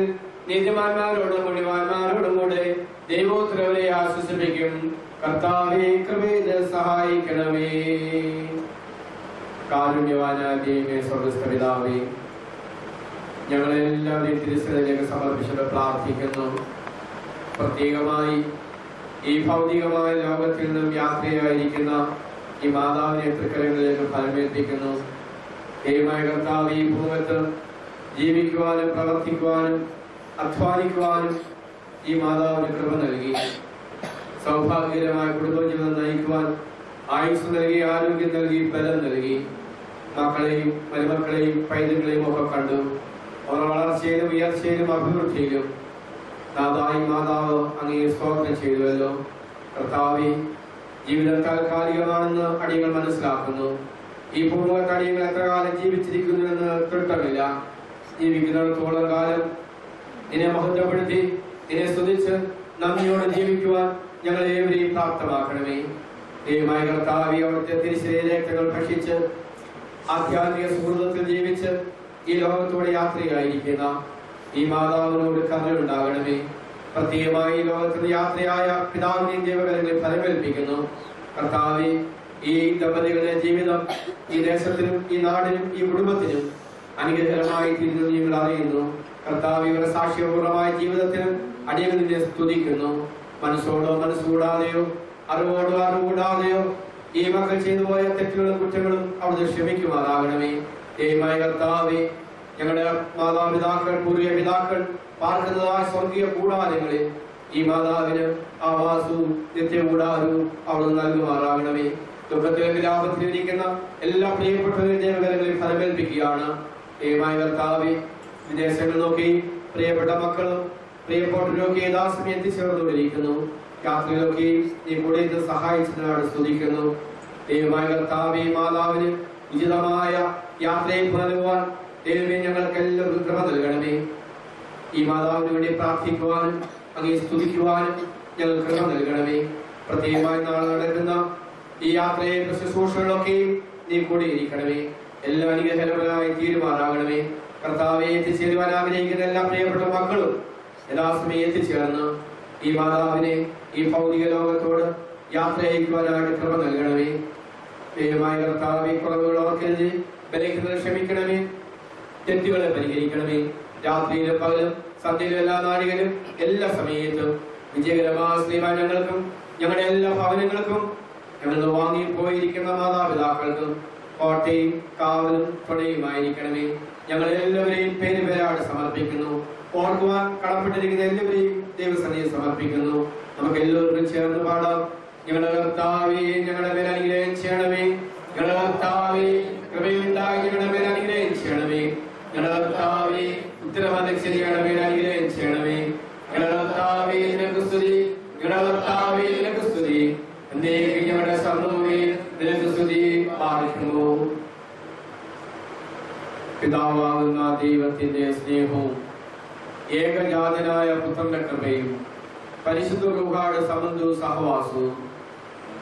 നീതിമാന്മാരോടും മുഴുവാന്മാരോടും കൂടെ ദൈവോത്തരവരെ ആശ്വസിപ്പിക്കും. കർത്താവേ കൃപയിൽ സഹായിക്കണമേ. കാരുണ്യവാനായ ദൈവമേ, സ്വർഗ്ഗസ്ഥ പിതാവേ, ഞങ്ങളെല്ലാവരെയും തിരുസന്നിധിയിലേക്ക് സമർപ്പിച്ചിട്ട് പ്രാർത്ഥിക്കുന്നു. പ്രത്യേകമായി ഈ ഭൗതികമായ ലോകത്തിൽ നിന്നും യാത്രയായിരിക്കുന്ന ഈ മാതാവിനെ തൃക്കരങ്ങളിലേക്ക് ഫലമേൽപ്പിക്കുന്നു. ദൈവമായ കർത്താവ് ഈ ഭൂമത്ത് ജീവിക്കുവാനും പ്രവർത്തിക്കുവാനും അധ്വാനിക്കുവാനും ഈ മാതാവിന് കൃപ നൽകി. സൗഭാഗ്യകരമായ കുടുംബജീവിതം നയിക്കുവാൻ ആയുസ് നൽകി, ആരോഗ്യം നൽകി, ബലം നൽകി. മക്കളെയും മരുമക്കളെയും പൈതങ്ങളെയും ഒക്കെ കണ്ടു. അവർ വളർച്ചയിലും ഉയർച്ചയിലും അഭിവൃദ്ധിയിലും നാഥായി മാതാവ് അങ്ങേ സ്തോത്രം ചെയ്തുവല്ലോ. കർത്താവേ, ജീവിതം താൽക്കാലികമാണെന്ന് അടിയങ്ങൾ മനസ്സിലാക്കുന്നു. ഈ പൂർവ്വ അടിയങ്ങൾ എത്ര കാലം ജീവിച്ചിരിക്കുന്നുവെന്ന് തൃട്ടമില്ല. ജീവിക്കുന്നിടത്തോളം കാലം നിന്നെ മഹത്വപ്പെടുത്തി നിന്നെ സ്തുതിച്ച് നന്ദിയോടെ ജീവിക്കുവാൻ ഞങ്ങളെ ഏവരെയും പ്രാപ്തമാക്കണമേ. ദൈവമായ കർത്താവേ, അവിടുത്തെ തിരുശരീരങ്ങൾ ഭക്ഷിച്ച് ആധ്യാത്മിക സുഹൃതത്തിൽ ജീവിച്ച് ഈ ലോകത്തോടെ യാത്രയായിരിക്കുന്ന ഈ മാതാവിനോട് കരുണയുണ്ടാകണമേ. പ്രത്യേകമായി ലോകത്തിന് യാത്രയായ പിതാവിനെയും ദൈവകരങ്ങളെ ഫലമേൽപ്പിക്കുന്നു. കർത്താവേ, ഈ ദമ്പതികളുടെ ജീവിതം ഈ ദേശത്തിനും ഈ നാടിനും ഈ കുടുംബത്തിനും അനുഗ്രഹകരമായി തീരുന്നത് ഞങ്ങൾ അറിയുന്നു. കർത്താവേ, ഇവരുടെ സാക്ഷ്യപൂർണമായ ജീവിതത്തിന് അടിയങ്ങൾ നിന്നെ സ്തുതിക്കുന്നു. മനസ്സോടോ മനസ്സുകൂടാതെയോ അറിവോടോ അറിവുകൂടാതെയോ ഈ മക്കൾ ചെയ്തു പോയ തെറ്റുകളും കുറ്റങ്ങളും അവിടുന്ന് ക്ഷമിക്കുമാറാകണമേ. ദൈവമായ കർത്താവേ, ഞങ്ങളുടെ മാതാപിതാക്കൾ പൂർവ്വ പിതാക്കൾ പാർക്കുന്നതായ സ്വർഗീയ കൂടാരങ്ങളിൽ ഈ മാതാവിന് ആവാസവും നിത്യകൂടാരവും അവിടുന്ന് നൽകുമാറാകണമേ. ദുഃഖത്തിലും ലാഭത്തിലിരിക്കുന്ന എല്ലാ പ്രിയപ്പെട്ടവരും ദൈവകരങ്ങളിൽ ഫലമേൽപ്പിക്കുകയാണ്. ദൈവമായ കർത്താവേ, വിദേശങ്ങൾ നോക്കി പ്രിയപ്പെട്ട മക്കളും പ്രിയപ്പെട്ടവരൊക്കെ യഥാസമയം എത്തിച്ചേർന്നുകൊണ്ടിരിക്കുന്നു. യാത്രയിലൊക്കെ നീ കൂടെ ഇത് സഹായിച്ചതിനാണ് സ്തുതിക്കുന്നു. ദൈവമായ കർത്താവേ, മാതാവിന് ഉചിതമായ യാത്രയെ പുനരുവാൻ ദൈവമേ ഞങ്ങൾക്കെല്ലാം കൃപ നൽകണമേ. ഈ മാതാവിന് വേണ്ടി പ്രാർത്ഥിക്കുവാനും അങ്ങേ സ്തുതിക്കുവാനും ഞങ്ങൾ കൃപ നൽകണമേ. പ്രത്യേകമായി നാളെ നടക്കുന്ന ഈ യാത്രയെ ശുശ്രൂഷകളൊക്കെയും നീ കൂടെ ഇരിക്കണമേ. എല്ലാ അനുഗ്രഹപരമായി തീരുമാനാകണമേ. കർത്താവെ, എത്തിച്ചേരുവാൻ ആഗ്രഹിക്കുന്ന എല്ലാ പ്രിയപ്പെട്ട മക്കളും യഥാസമയം എത്തിച്ചേർന്ന് ഈ മാതാവിനെ ഈ ഭൗതിക ലോകത്തോട് യാത്ര അയക്കുവാനായിട്ട് കൃപ നൽകണമേ. ദൈവമായ കർത്താവെ, കുറവുകൾ ഓർക്കരുത്, ബലഹീനതകൾ ക്ഷമിക്കണമേ, തെറ്റുകളെ പരിഹരിക്കണമേ. രാത്രിയിലും പകലും സന്ധ്യയിലും എല്ലാ നാഴികയിലും എല്ലാ സമയത്തും വിജയകരമായ സ്നേഹ ഞങ്ങൾക്കും ഞങ്ങളുടെ എല്ലാ ഭവനങ്ങൾക്കും ഞങ്ങൾ വാങ്ങിപ്പോയിരിക്കുന്ന മാതാപിതാക്കൾക്കും കോട്ടയും കാവലും തുണയുമായിരിക്കണമേ. ഞങ്ങളെല്ലാവരെയും പേര് പേരാട് സമർപ്പിക്കുന്നു. ഓർക്കുവാൻ കടപ്പെട്ടിരിക്കുന്ന എല്ലാവരെയും ദൈവസന്നിധിയിൽ സമർപ്പിക്കുന്നു. നമുക്ക് എല്ലാവർക്കും ചേർന്ന് പാടാം. ഞങ്ങളുടെ കർത്താവേ, ഞങ്ങളുടെ മേൽ അനുഗ്രഹം ചെയ്യണമേ. ഞങ്ങളുടെ കർത്താവേ, കൃപയുണ്ടായി ഞങ്ങളുടെ മേൽ അനുഗ്രഹം ചെയ്യണമേ. ഞങ്ങളുടെ കർത്താവേ, ഉത്തരവാദിത്തം ഞങ്ങളുടെ മേൽ അനുഗ്രഹം ചെയ്യണമേ. ഞങ്ങളുടെ കർത്താവേ, നിനക്ക് സ്തുതി. ഞങ്ങളുടെ കർത്താവേ, നിനക്ക് സ്തുതി. എന്നേക്കും ഞങ്ങളുടെ സർവ്വമേ നിനക്ക് സ്തുതി പാലിക്കുന്നു. പിതാവാകുന്ന ദൈവത്തിന്റെ സ്നേഹവും ഏകജാതനായ പുത്രന്റെ കൃപയും പരിശുദ്ധ റൂഹായുടെ സംബന്ധവും സഹവാസവും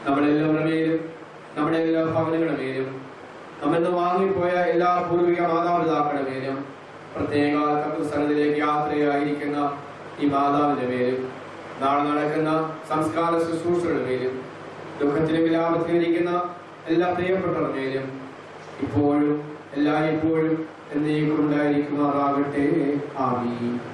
നമ്മളെല്ലാവരുടെ മേലും നമ്മുടെ എല്ലാ ഭവനങ്ങളുടെ മേലും നമ്മളിന്ന് വാങ്ങിപ്പോയ എല്ലാ പൂർവിക മാതാപിതാക്കളുടെ മേലും പ്രത്യേക കർത്തൃസ്ഥലത്തിലേക്ക് യാത്രയായിരിക്കുന്ന ഈ മാതാവിന്റെ മേലും നാളെ നടക്കുന്ന സംസ്കാര ശുശ്രൂഷകളുടെ മേലും ദുഃഖത്തിലും വിലാപത്തിലും ഇരിക്കുന്ന എല്ലാ പ്രിയപ്പെട്ടവരുടെ മേലും ഇപ്പോഴും എല്ലായ്പ്പോഴും എന്നേക്കും ഉണ്ടായിരിക്കുമാറാകട്ടെ. ആമീൻ.